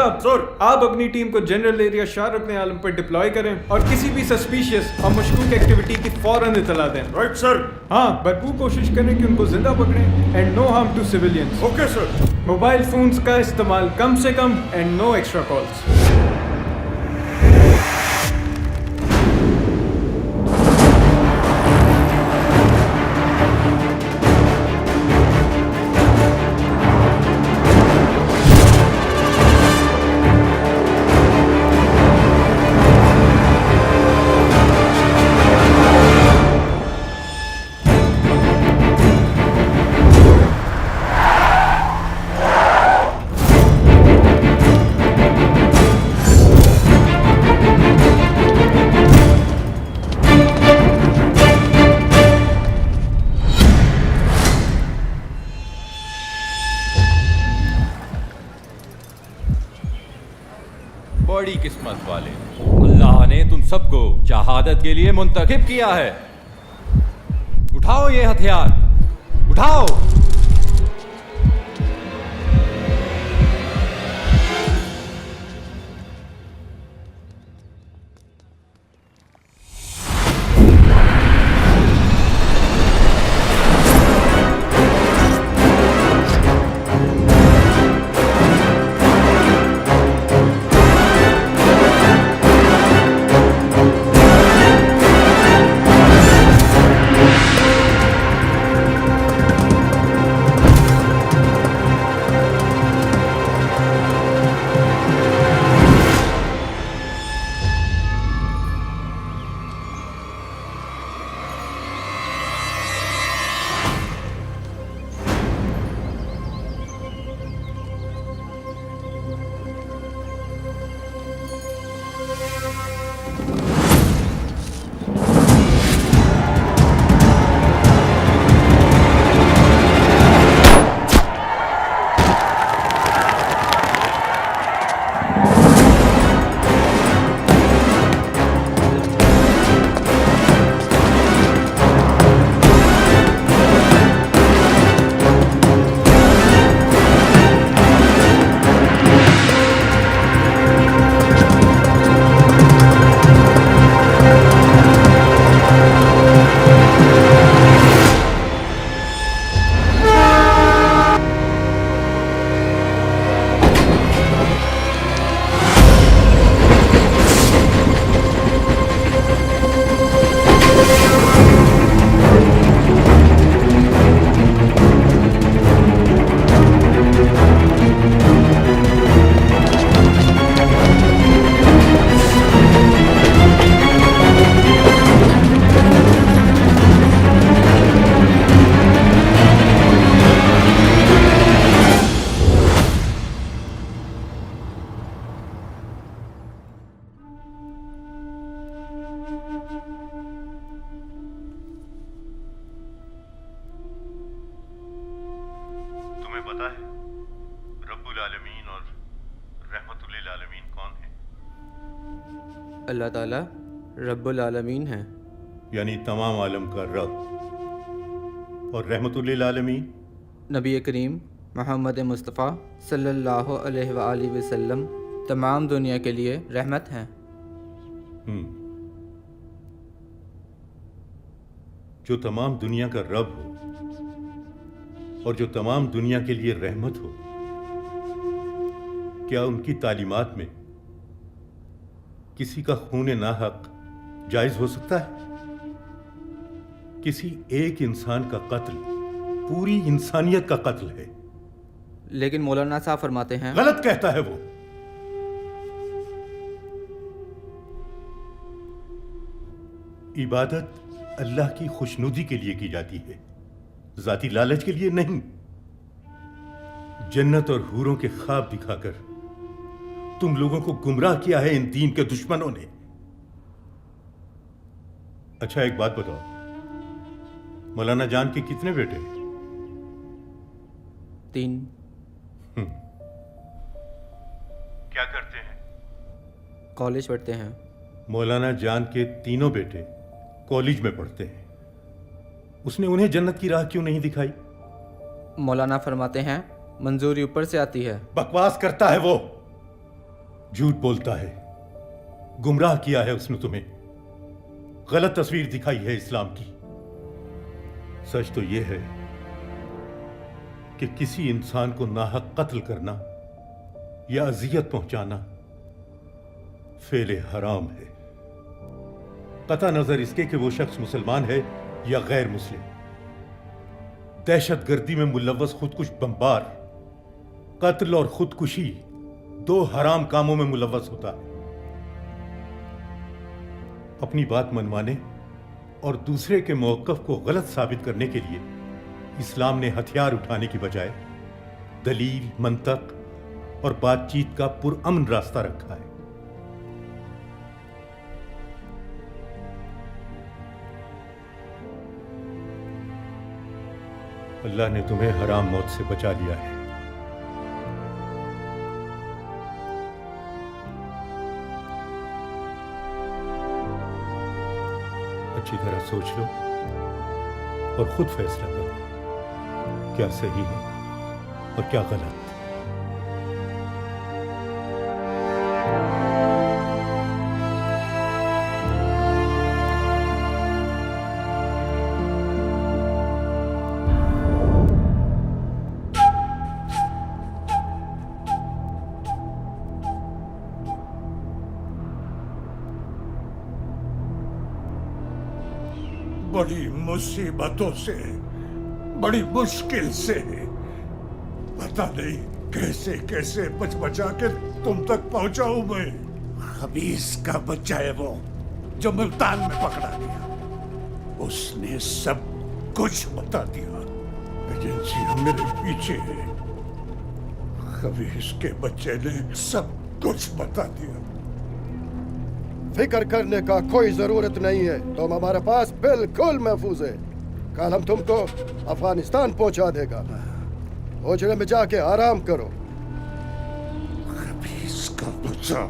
साहब सर, आप अपनी टीम को जनरल एरिया शाह रुकन आलम पर डिप्लॉय करें और किसी भी सस्पिशियस और मशकूक एक्टिविटी की फौरन इतला दें। Right sir. हाँ, भरपूर कोशिश करें कि उनको जिंदा पकड़ें and no harm to civilians. Okay sir. Mobile phones का इस्तेमाल कम से कम एंड नो एक्स्ट्रा कॉल्स। बड़ी किस्मत वाले, अल्लाह ने तुम सबको शहादत के लिए मुंतखब किया है। उठाओ ये हथियार, उठाओ। तुम्हें पता है रब्बुल आलमीन और रहमतुल आलमीन कौन है? अल्लाह ताला रब्बुल आलमीन है, यानी तमाम आलम का रब। और रहमतुल आलमीन नबी करीम मोहम्मद मुस्तफ़ा सल्लल्लाहु अलैहि वसल्लम तमाम दुनिया के लिए रहमत हैं। जो तमाम दुनिया का रब हो और जो तमाम दुनिया के लिए रहमत हो, क्या उनकी तालीमात में किसी का खून नाहक जायज हो सकता है? किसी एक इंसान का कत्ल पूरी इंसानियत का कत्ल है। लेकिन मौलाना साहब फरमाते हैं, गलत कहता है वो। इबादत अल्लाह की खुशनुदी के लिए की जाती है, जाती लालच के लिए नहीं। जन्नत और हूरों के ख्वाब दिखाकर तुम लोगों को गुमराह किया है इन दीन के दुश्मनों ने। अच्छा एक बात बताओ, मौलाना जान के कितने बेटे? 3। क्या करते हैं? कॉलेज पढ़ते हैं। मौलाना जान के तीनों बेटे कॉलेज में पढ़ते हैं, उसने उन्हें जन्नत की राह क्यों नहीं दिखाई? मौलाना फरमाते हैं मंजूरी ऊपर से आती है। बकवास करता है वो। झूठ बोलता है, गुमराह किया है उसने तुम्हें, गलत तस्वीर दिखाई है इस्लाम की। सच तो यह है कि किसी इंसान को नाहक कत्ल करना या अजियत पहुंचाना फेले हराम है, कता नजर इसके कि वो शख्स मुसलमान है या गैर मुस्लिम। दहशतगर्दी में मुलव्वस खुदकुश बमबार कत्ल और खुदकुशी दो हराम कामों में मुलव्वस होता है। अपनी बात मनवाने और दूसरे के मौक़िफ़ को गलत साबित करने के लिए इस्लाम ने हथियार उठाने की बजाय दलील, मंतक और बातचीत का पुरअमन रास्ता रखा है। अल्लाह ने तुम्हें हराम मौत से बचा लिया है। अच्छी तरह सोच लो और खुद फैसला करो क्या सही है और क्या गलत। बड़ी मुसीबतों से, बड़ी मुश्किल से, पता नहीं कैसे कैसे बच बचा के तुम तक पहुंचा हूं मैं। खबीस का बच्चा है वो जो मुल्तान में पकड़ा गया, उसने सब कुछ बता दिया। एजेंसियां मेरे पीछे है, खबीस के बच्चे ने सब कुछ बता दिया। फिक्र करने का कोई जरूरत नहीं है, तुम हमारे पास बिल्कुल महफूज है। कल हम तुमको अफगानिस्तान पहुंचा देगा। ओजरे में जाके आराम करो। खबीस का बच्चा।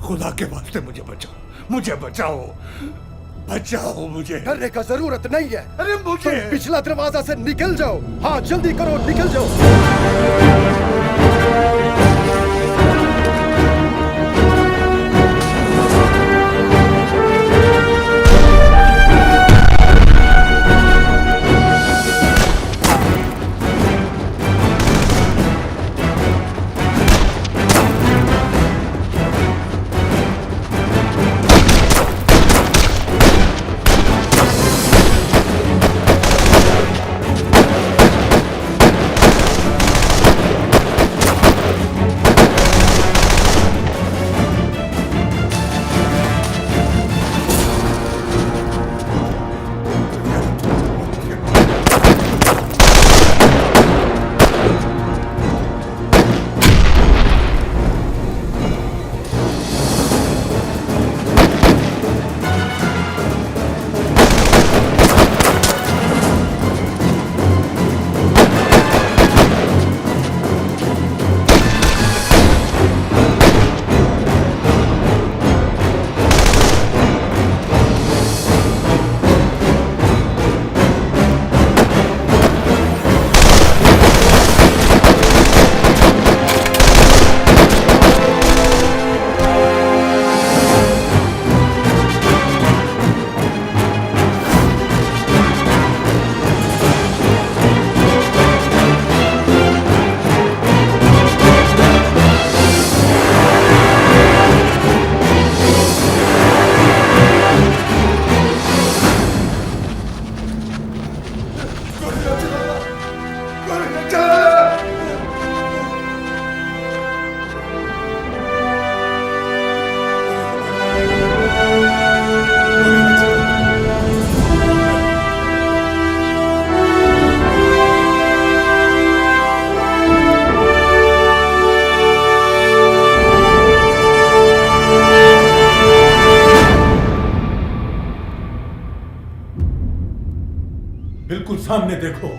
खुदा के वास्ते मुझे बचाओ, मुझे बचाओ, बचाओ मुझे। डरने का जरूरत नहीं है। अरे मुझे तुम पिछला दरवाजा से निकल जाओ। हाँ जल्दी करो, निकल जाओ। सामने देखो।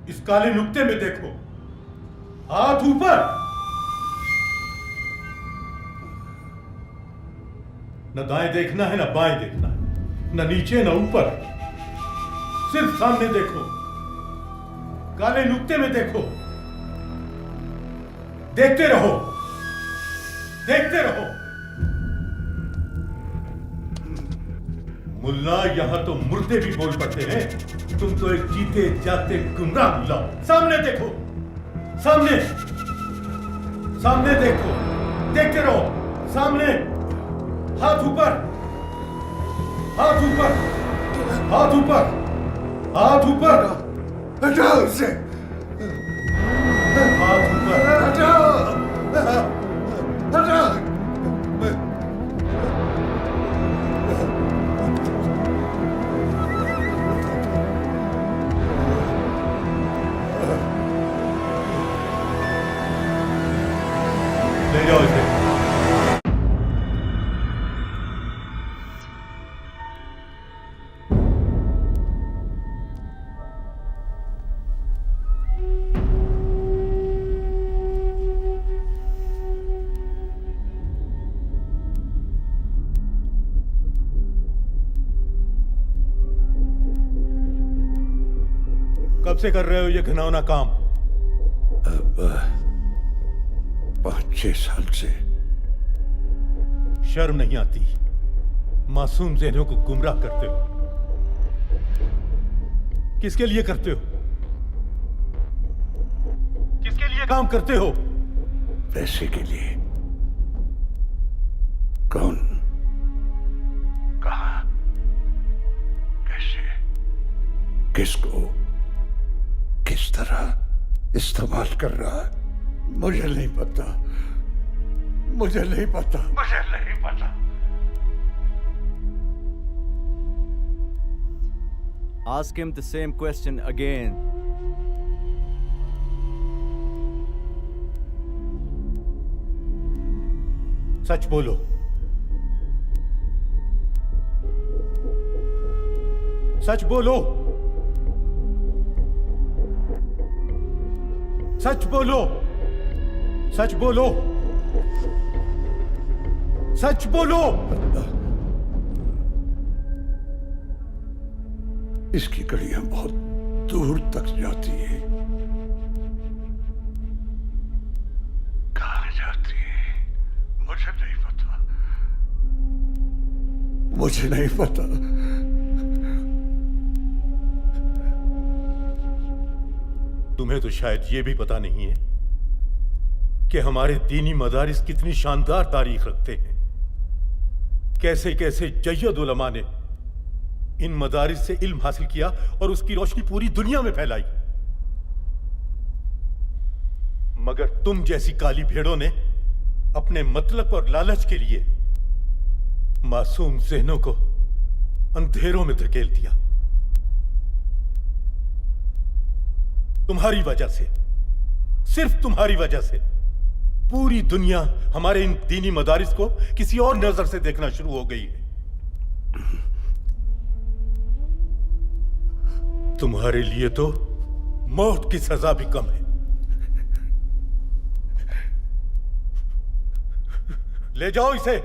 इस काले नुक्ते में देखो। हाथ ऊपर। न दाएं देखना है, न बाएं देखना है, न नीचे न ऊपर, सिर्फ सामने देखो। काले नुक्ते में देखो। देखते रहो, देखते रहो। मुल्ला, यहां तो मुर्दे भी बोल पड़ते हैं, तुम तो एक जीते जाते गुमराह मुल्ला। सामने देखो, सामने, सामने देखो, देखते रहो। सामने, हाथ ऊपर, हाथ ऊपर, हाथ ऊपर, हाथ ऊपर। हटाओ इसे। हाथ ऊपर। हटाओ, हटाओ। ले जाओ इसे। कब से कर रहे हो ये घिनौना काम? अब 5-6 साल से। शर्म नहीं आती? मासूम ज़हनों को गुमराह करते हो। किसके लिए करते हो? किसके लिए काम करते हो? पैसे के लिए। कौन, कहां, कैसे, किसको, किस तरह इस्तेमाल कर रहा है, मुझे नहीं पता, मुझे नहीं पता, मुझे नहीं पता। Ask him the same question again. सच बोलो। सच बोलो। सच बोलो। सच बोलो। सच बोलो। इसकी कड़ियां बहुत दूर तक जाती है। कहां जाती है मुझे नहीं पता, मुझे नहीं पता। तुम्हें तो शायद ये भी पता नहीं है कि हमारे दीनी मदारिस कितनी शानदार तारीख रखते हैं। कैसे कैसे जय्यद उलमा ने इन मदारिस से इल्म हासिल किया और उसकी रोशनी पूरी दुनिया में फैलाई। मगर तुम जैसी काली भेड़ों ने अपने मतलब और लालच के लिए मासूम ज़हनों को अंधेरों में धकेल दिया। तुम्हारी वजह से, सिर्फ तुम्हारी वजह से पूरी दुनिया हमारे इन दीनी मदारिस को किसी और नजर से देखना शुरू हो गई है। तुम्हारे लिए तो मौत की सजा भी कम है। ले जाओ इसे।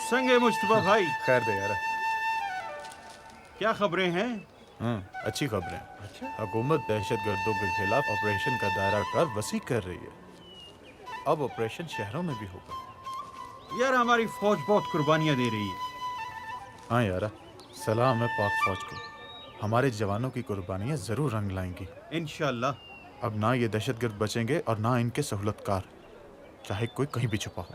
संगे मुस्तफा भाई, खैर दे यार। क्या खबरें हैं? अच्छी खबरें। अच्छा, हुकूमत दहशतगर्दों के खिलाफ ऑपरेशन का दायरा कर वसी कर रही है। अब ऑपरेशन शहरों में भी होगा। यार हमारी फौज बहुत कुर्बानियां दे रही है। हाँ यार, सलाम है पाक फौज को। हमारे जवानों की कुर्बानियां जरूर रंग लाएंगी इंशाल्लाह। अब ना ये दहशतगर्द बचेंगे और ना इनके सहूलतकार, चाहे कोई कहीं भी छुपा हो।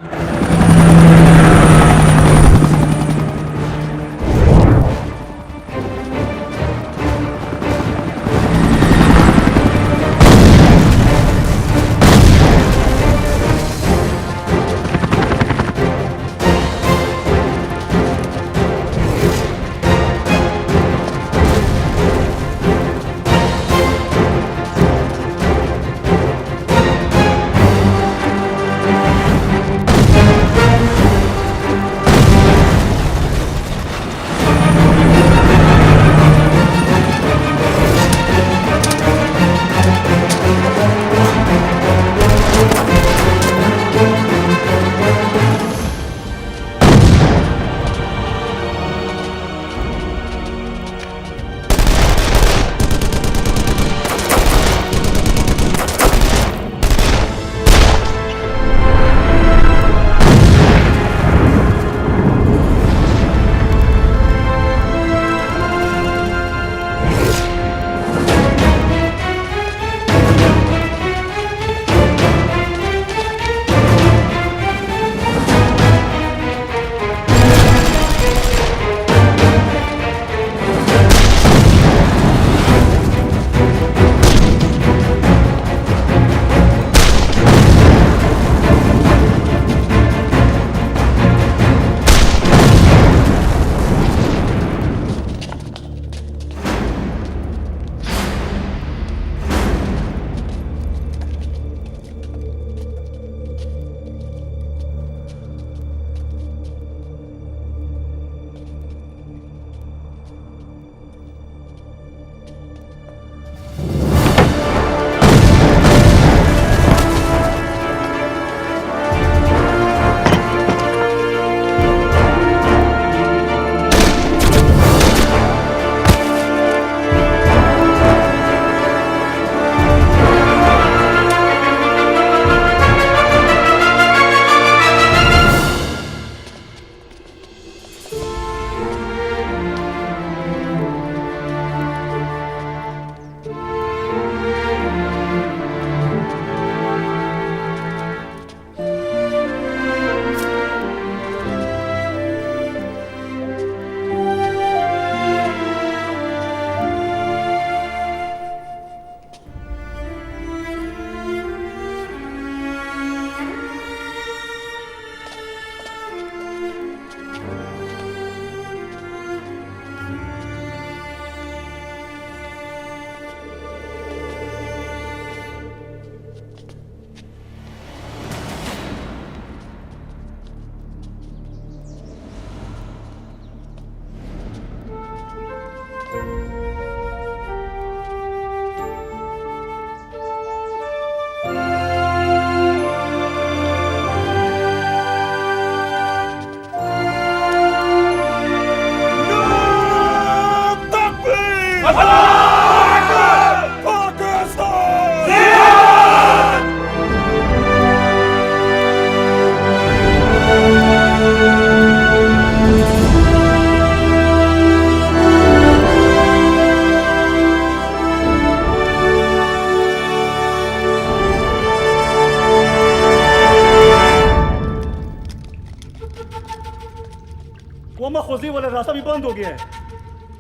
रास्ता भी बंद हो गया है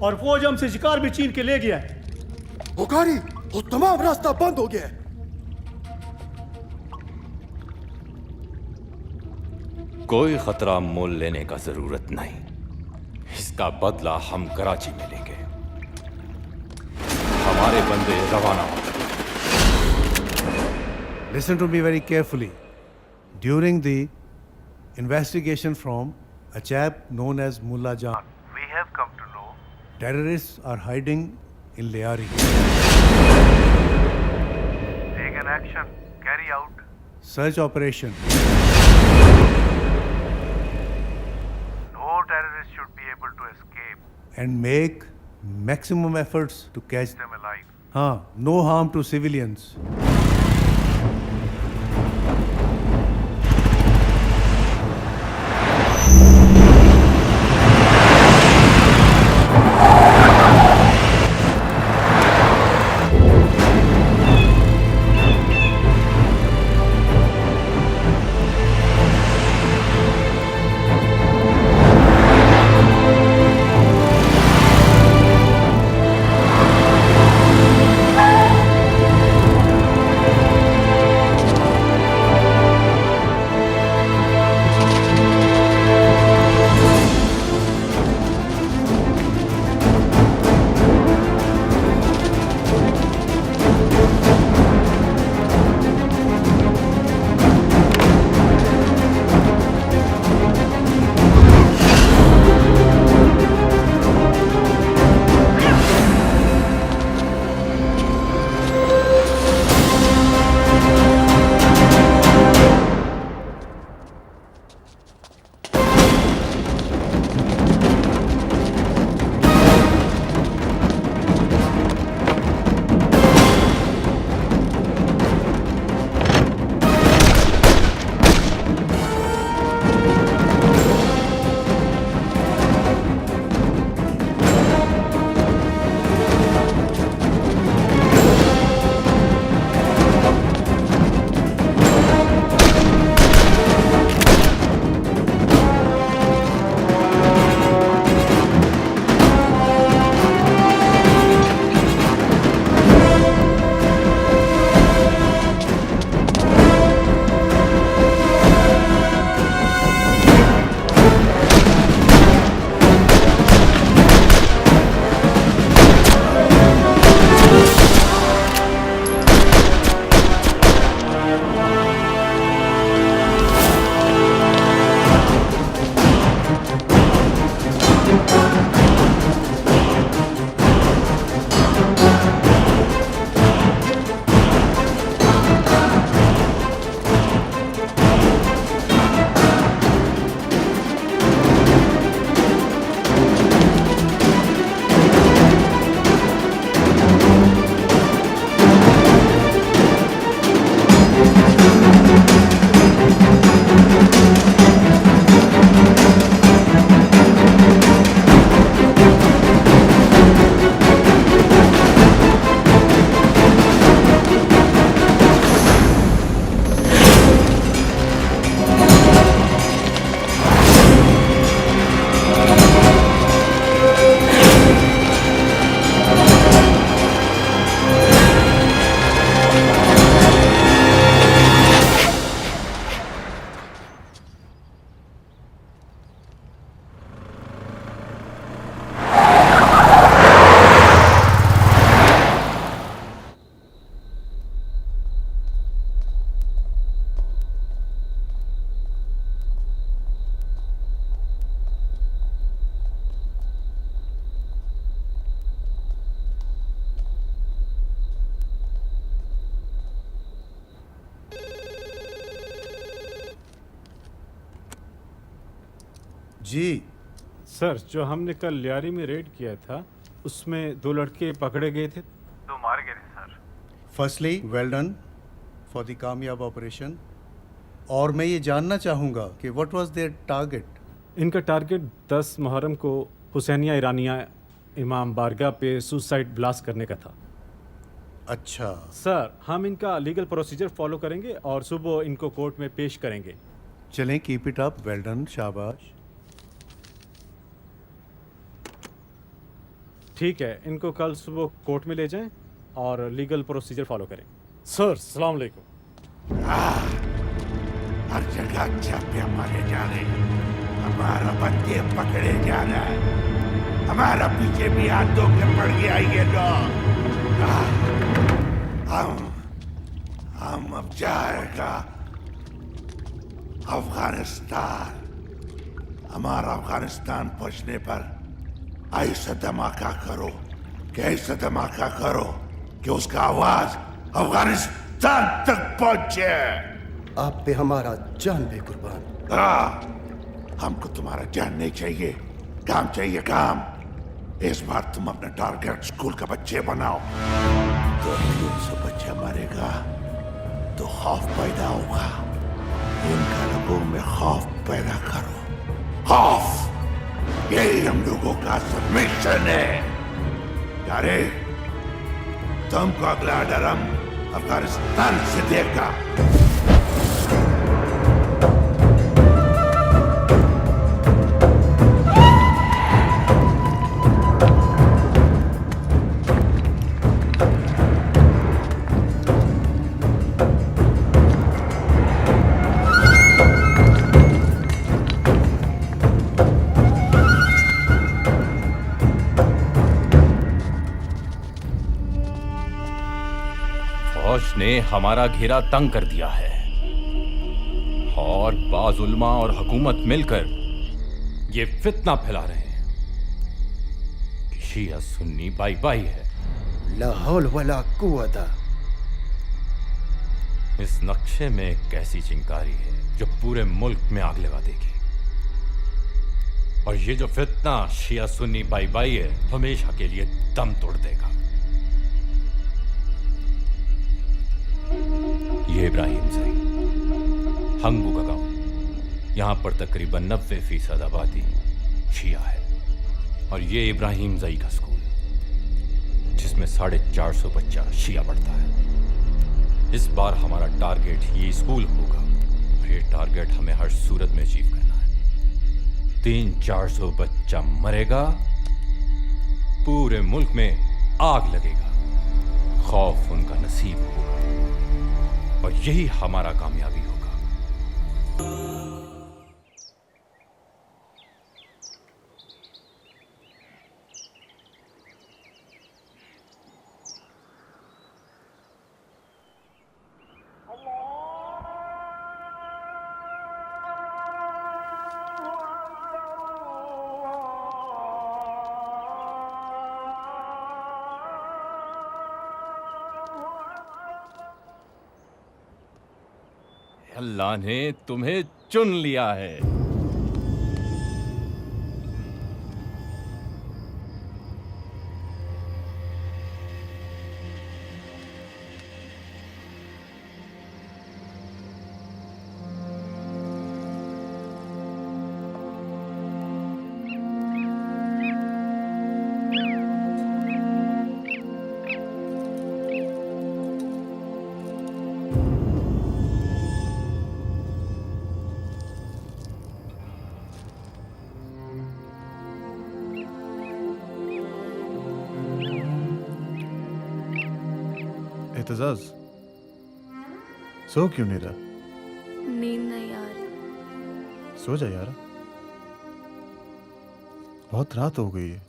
और फौज हमसे शिकार भी छीन के ले गया है। बुखारी, वो तमाम रास्ता बंद हो गया है। कोई खतरा मोल लेने का जरूरत नहीं, इसका बदला हम कराची में लेंगे। हमारे बंदे रवाना हो। Listen to me very carefully. During the investigation from a chap known as Mullah Jan, we have come to know terrorists are hiding in Liari. Take an action. Carry out search operation. No terrorist should be able to escape. And make maximum efforts to catch them alive. No harm to civilians. जी सर, जो हमने कल लियारी में रेड किया था उसमें 2 लड़के पकड़े गए थे। 2 मारे गए थे sir. Firstly well done for the कामयाब ऑपरेशन। और मैं ये जानना चाहूँगा कि व्हाट वाज देयर टारगेट। इनका टारगेट 10 मुहर्रम को हुसैनिया ईरानिया इमाम बारगाह पे सुसाइड ब्लास्ट करने का था। अच्छा सर, हम इनका लीगल प्रोसीजर फॉलो करेंगे और सुबह इनको कोर्ट में पेश करेंगे। चलें, keep it up, well done, शाबाश। ठीक है, इनको कल सुबह कोर्ट में ले जाएं और लीगल प्रोसीजर फॉलो करें। सर, सलाम अलैकुम। हर जगह छापे मारे जा रहे हैं, हमारा बंदे पकड़े जा रहा है, हमारा पीछे भी हाथ धो के पड़ गया ये लोग। हम अब जाएगा अफगानिस्तान। हमारा अफगानिस्तान पहुंचने पर ऐसा धमाका करो कि ऐसा धमाका करो कि उसका आवाज अफगानिस्तान तक पहुंचे। आप पे हमारा जान भी कुर्बान। हमको तुम्हारा जान नहीं चाहिए, काम चाहिए काम। इस बार तुम अपना टारगेट स्कूल का बच्चे बनाओ। तो 300 बच्चा मरेगा तो खौफ पैदा होगा। उनका लोगों में खौफ पैदा करो। खौफ, यही हम लोगों का असल मिशन है। यारे, तुमको अगला ऑर्डर हम अफगानिस्तान से देगा। फौज ने हमारा घेरा तंग कर दिया है और बाज उल्मा और हुकूमत मिलकर ये फितना फैला रहे हैं कि शिया सुन्नी बाई बाई है। ला हौल वला कुव्वता। इस नक्शे में एक ऐसी चिंगारी है जो पूरे मुल्क में आग लगा देगी, और ये जो फितना शिया सुन्नी बाई बाई है हमेशा के लिए दम तोड़ देगा। ये इब्राहिम ज़ई, हंगू का गांव, यहां पर तकरीबन 90% आबादी शिया है, और ये इब्राहिम ज़ई का स्कूल जिसमें 450 बच्चा शिया पढ़ता है। इस बार हमारा टारगेट ये स्कूल होगा, और ये टारगेट हमें हर सूरत में अचीव करना है। 300-400 बच्चा मरेगा, पूरे मुल्क में आग लगेगा, खौफ उनका नसीब होगा, और यही हमारा कामयाबी होगा। अल्लाह ने तुम्हें चुन लिया है। एतजाज, सो क्यों नहीं रहा? नींद नहीं आ रही। सो जा यार, बहुत रात हो गई है।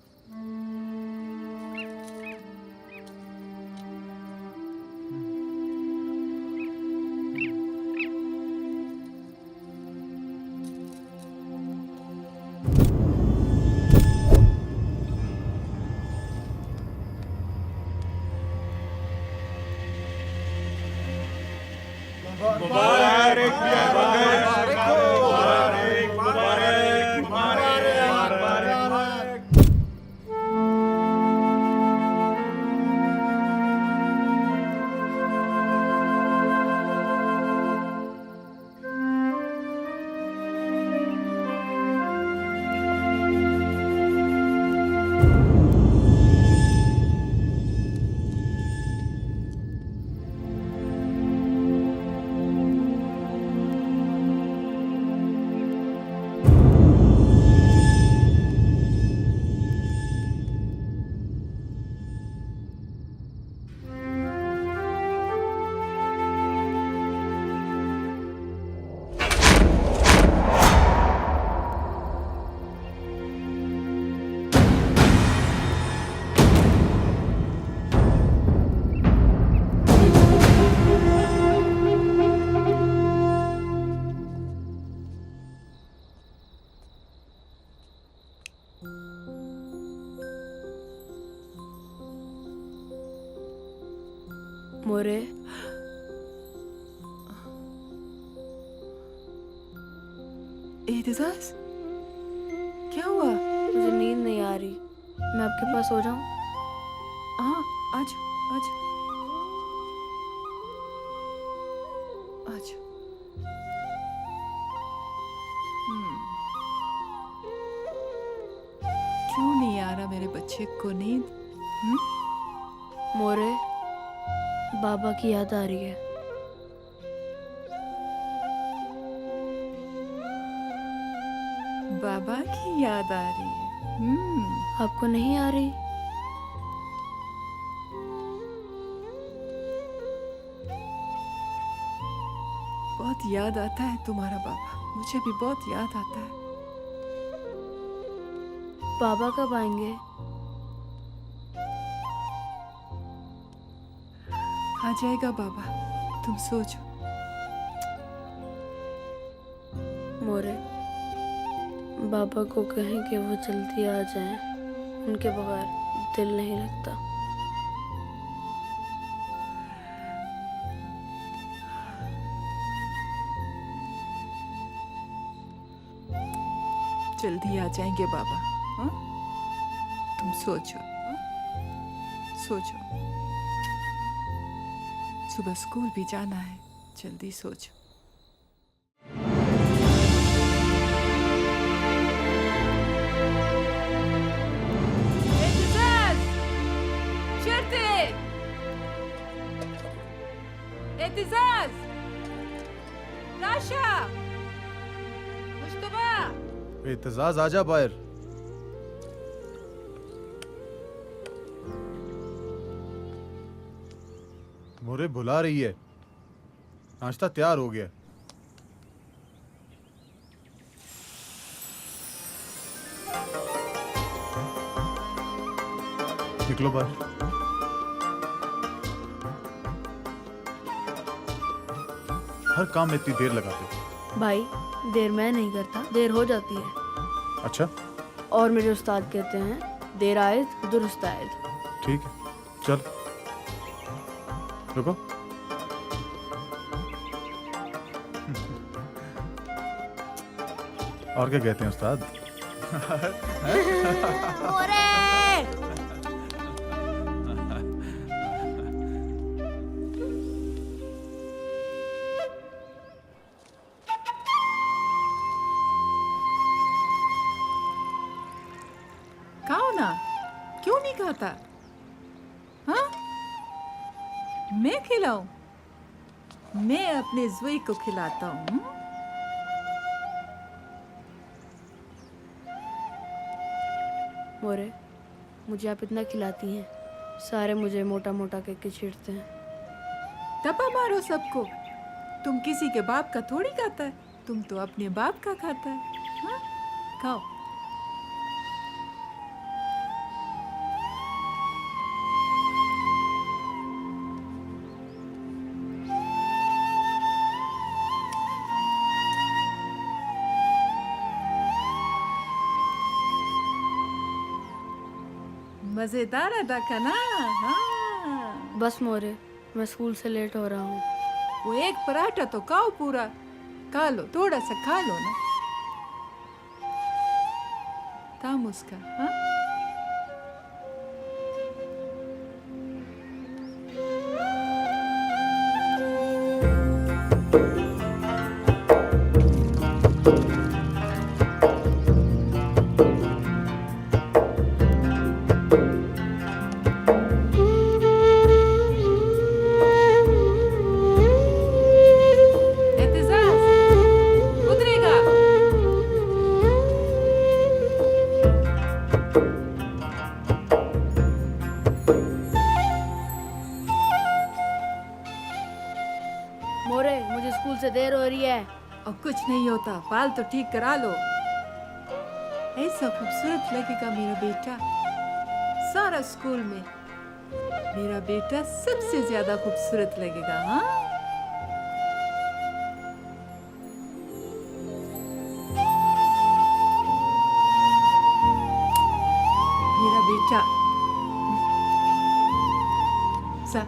मोरे, एहतिजाज, क्या हुआ? मुझे नींद नहीं आ रही, मैं आपके पास सो जाऊं? हाँ, आज आज आज क्यों नहीं आ रहा मेरे बच्चे को नींद? मोरे, बाबा की याद आ रही है। बाबा की याद आ रही है। आपको नहीं आ रही? बहुत याद आता है तुम्हारा बाबा, मुझे भी बहुत याद आता है। बाबा कब आएंगे? आ जाएगा बाबा, तुम सोचो। मोरे, बाबा को कहें कि वो जल्दी आ जाएं, उनके बगैर दिल नहीं लगता। जल्दी आ जाएंगे बाबा, हाँ? तुम सोचो, हाँ? सोचो, सुबह स्कूल भी जाना है, जल्दी सोचो। एहतिजाज, राशा, मुश्तबा। एहतिजाज आजा बाहर। मोरे बुला रही है, नाश्ता तैयार हो गया। निकलो बाहर। हर काम में इतनी देर लगाते हो। भाई, देर मैं नहीं करता, देर हो जाती है। अच्छा, और मेरे उस्ताद कहते हैं, देर आयद दुरुस्त आयद। ठीक है, चल रुको। और क्या कहते हैं उस्ताद? खाओ ना, क्यों नहीं खाता? हाँ, मैं खिलाऊं? मैं अपने जुई को खिलाता हूँ। मोरे, मुझे आप इतना खिलाती हैं, सारे मुझे मोटा मोटा करके छेड़ते हैं। तपा मारो सबको। तुम किसी के बाप का थोड़ी खाता है, तुम तो अपने बाप का खाता है। हाँ? खाओ। मजेदार अदा का ना? हाँ। बस मोरे, मैं स्कूल से लेट हो रहा हूँ। वो एक पराठा तो खाओ पूरा, खा लो, थोड़ा सा खा लो ना। काम उसका, हाँ? मोरे, मुझे स्कूल से देर हो रही है। और कुछ नहीं होता, बाल तो ठीक करा लो। ऐसा खूबसूरत लगेगा मेरा बेटा सारा स्कूल में। मेरा बेटा सबसे ज्यादा खूबसूरत लगेगा। हाँ, मेरा बेटा। सा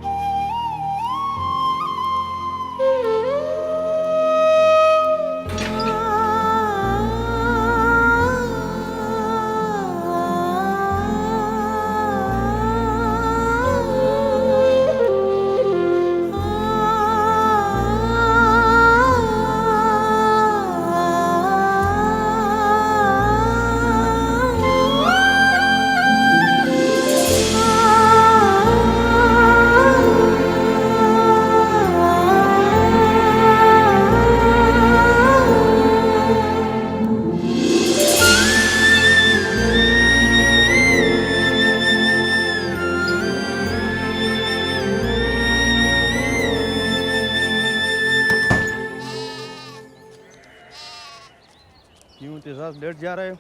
लेट जा रहे हो?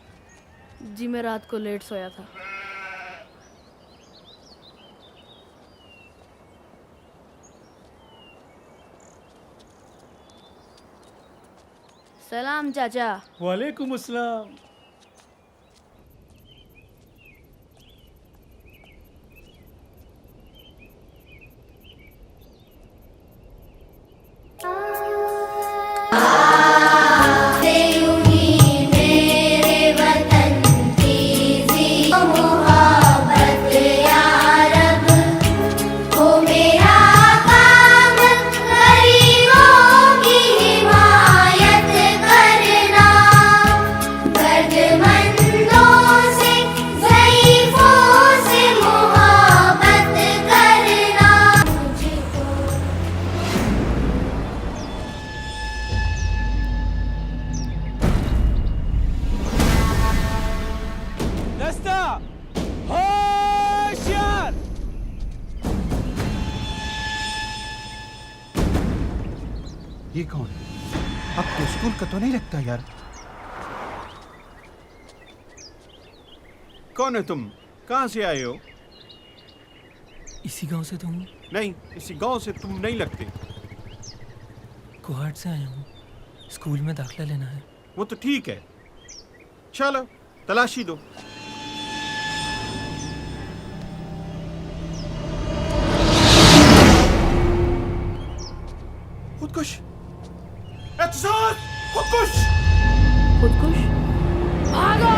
जी मैं रात को लेट सोया था। सलाम चाचा। वालेकुम अस्सलाम। ये कौन है? आपको स्कूल का तो नहीं लगता यार। कौन है तुम? कहाँ से आए हो? इसी गांव से तो हूँ। नहीं, इसी गांव से तुम नहीं लगते। कोहाट से आया हूँ, स्कूल में दाखिला लेना है। वो तो ठीक है, चलो तलाशी दो। खुदकुश! एहसास! खुदकुश! खुदकुश? भागो!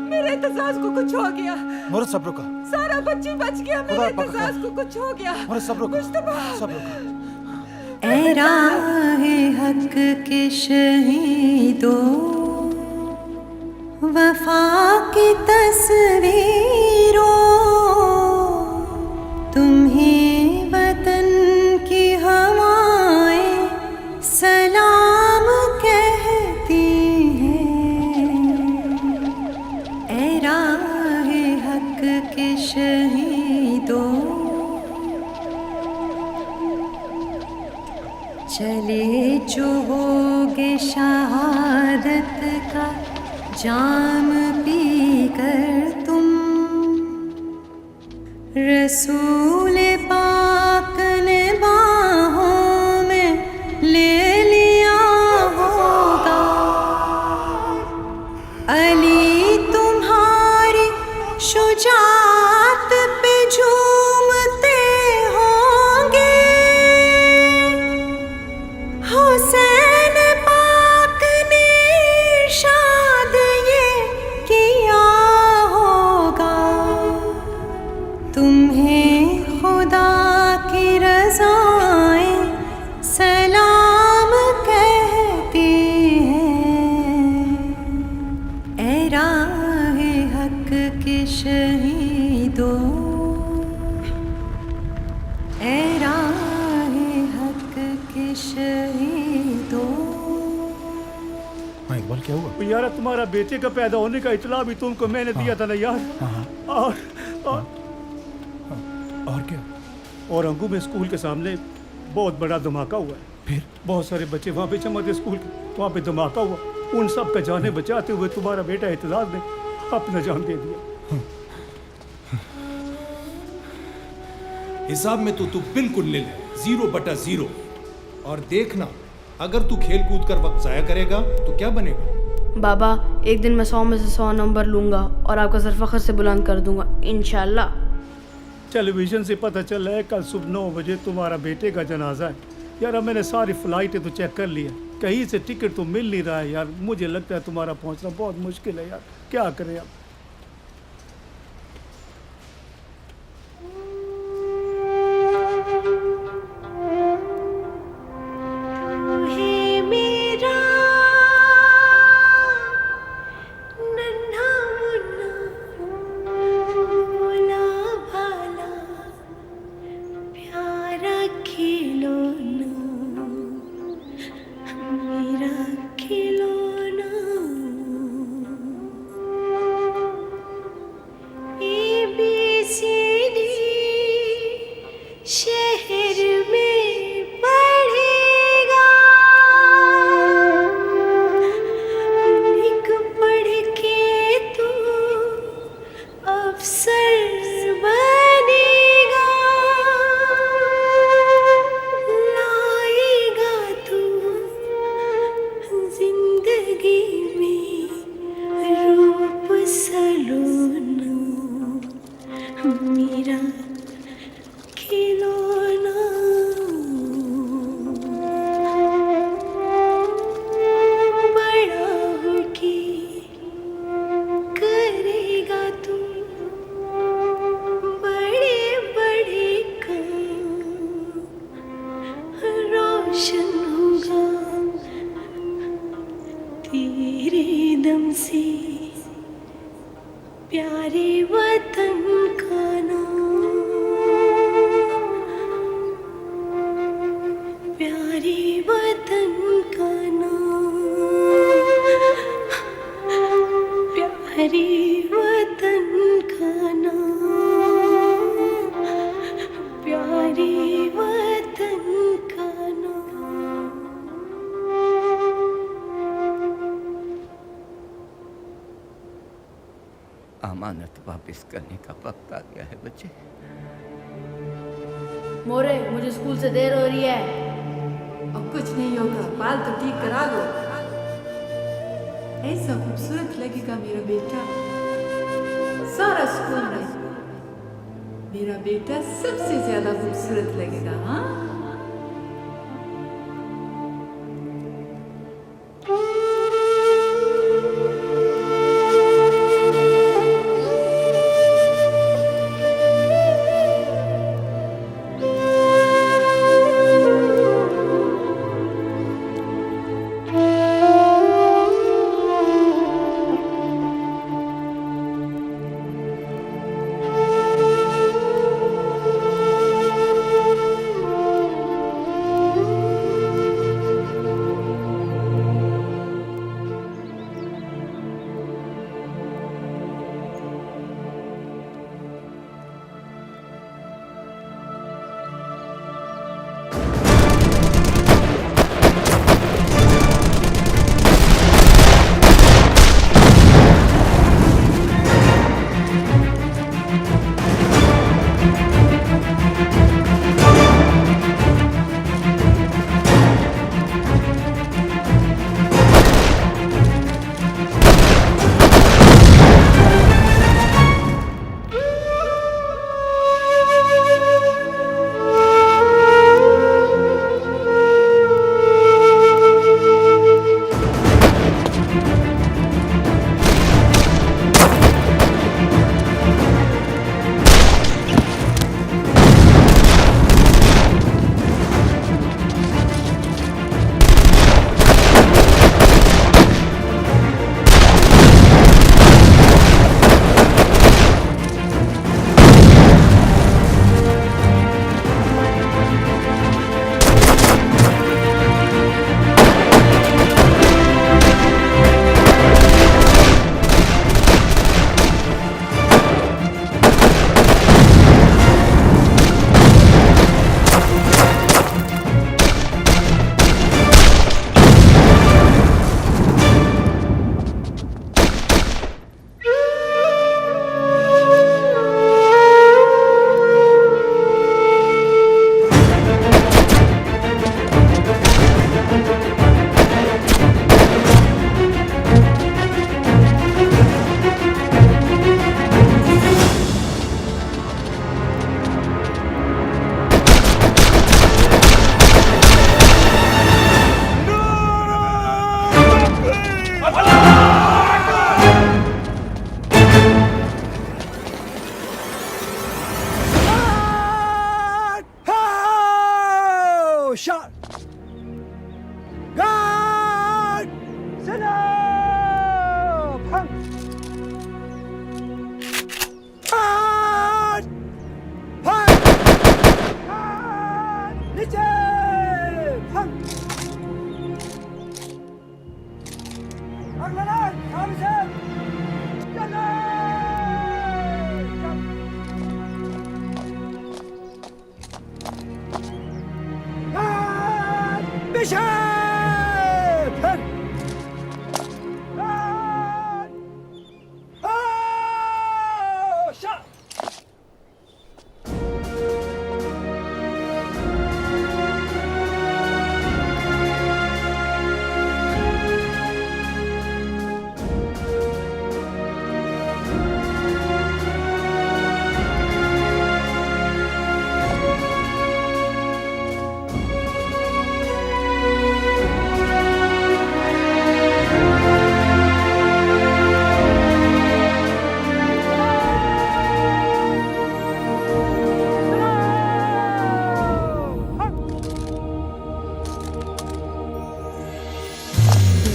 मेरे एतजाज को कुछ हो गया। मोहर सब्र का। सारा बच्ची बच गया। मेरे एतजाज को कुछ हो गया। मोहर सब्र का। मुश्तबा। सब्र का। ऐ राहे हक के शहीदो, वफा की तस्वीरों, तुम्हें वतन की हवाएं सलाम कहती हैं। ऐ राहे हक के शहीदों, चले जो होगे शहादत का जाम पी कर तुम, रसूल पाक ने बाहों में ले लिया होगा। अली तुम्हारी शुजाअत पे झूमते होंगे, हुसैन पाक ने इरशाद ये किया होगा। तुम्हें इकबाल क्या हुआ? यार तुम्हारा बेटे का पैदा होने का इतला भी तुमको मैंने दिया था ना यार। और क्या? और अंगू में स्कूल के सामने बहुत बड़ा धमाका हुआ है। फिर बहुत सारे बच्चे वहाँ पे जमा थे स्कूल के, वहाँ पे धमाका हुआ। उन सब का जाने बचाते हुए तुम्हारा बेटा एतजाज ने अपना जान दे दिया। हिसाब में तो तू बिल्कुल निल है, 0/0। और देखना, अगर तू खेल कूद कर वक्त जाया करेगा तो क्या बनेगा? बाबा, एक दिन मैं 100 में से 100 नंबर लूंगा और आपका सर फख्र से बुलंद कर दूंगा, इंशाल्लाह। टेलीविजन से पता चला है कल सुबह 9 बजे तुम्हारा बेटे का जनाजा है। यार अब मैंने सारी फ्लाइटें तो चेक कर ली है, कहीं से टिकट तो मिल नहीं रहा है यार। मुझे लगता है तुम्हारा पहुंचना बहुत मुश्किल है यार, क्या करें अब। अमानत वापस करने का वक्त आ गया है बच्चे। मोरे, मुझे स्कूल से देर हो रही है। अब कुछ नहीं होगा, बाल तो ठीक करा लो। ऐसा खूबसूरत लगेगा मेरा बेटा सारा स्कूल में। मेरा बेटा सबसे ज्यादा खूबसूरत लगेगा। हाँ, shot! God! Sit up! Hunt! God! Hunt! God! नीचे! Hunt! अगला नाक! सामने से! चलो! God! Bishop! Hunt! God! Oh! Shot!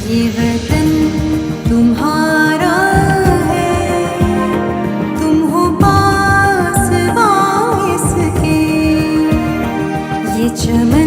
ये वतन तुम्हारा है, तुम हो पास इसके, ये चमन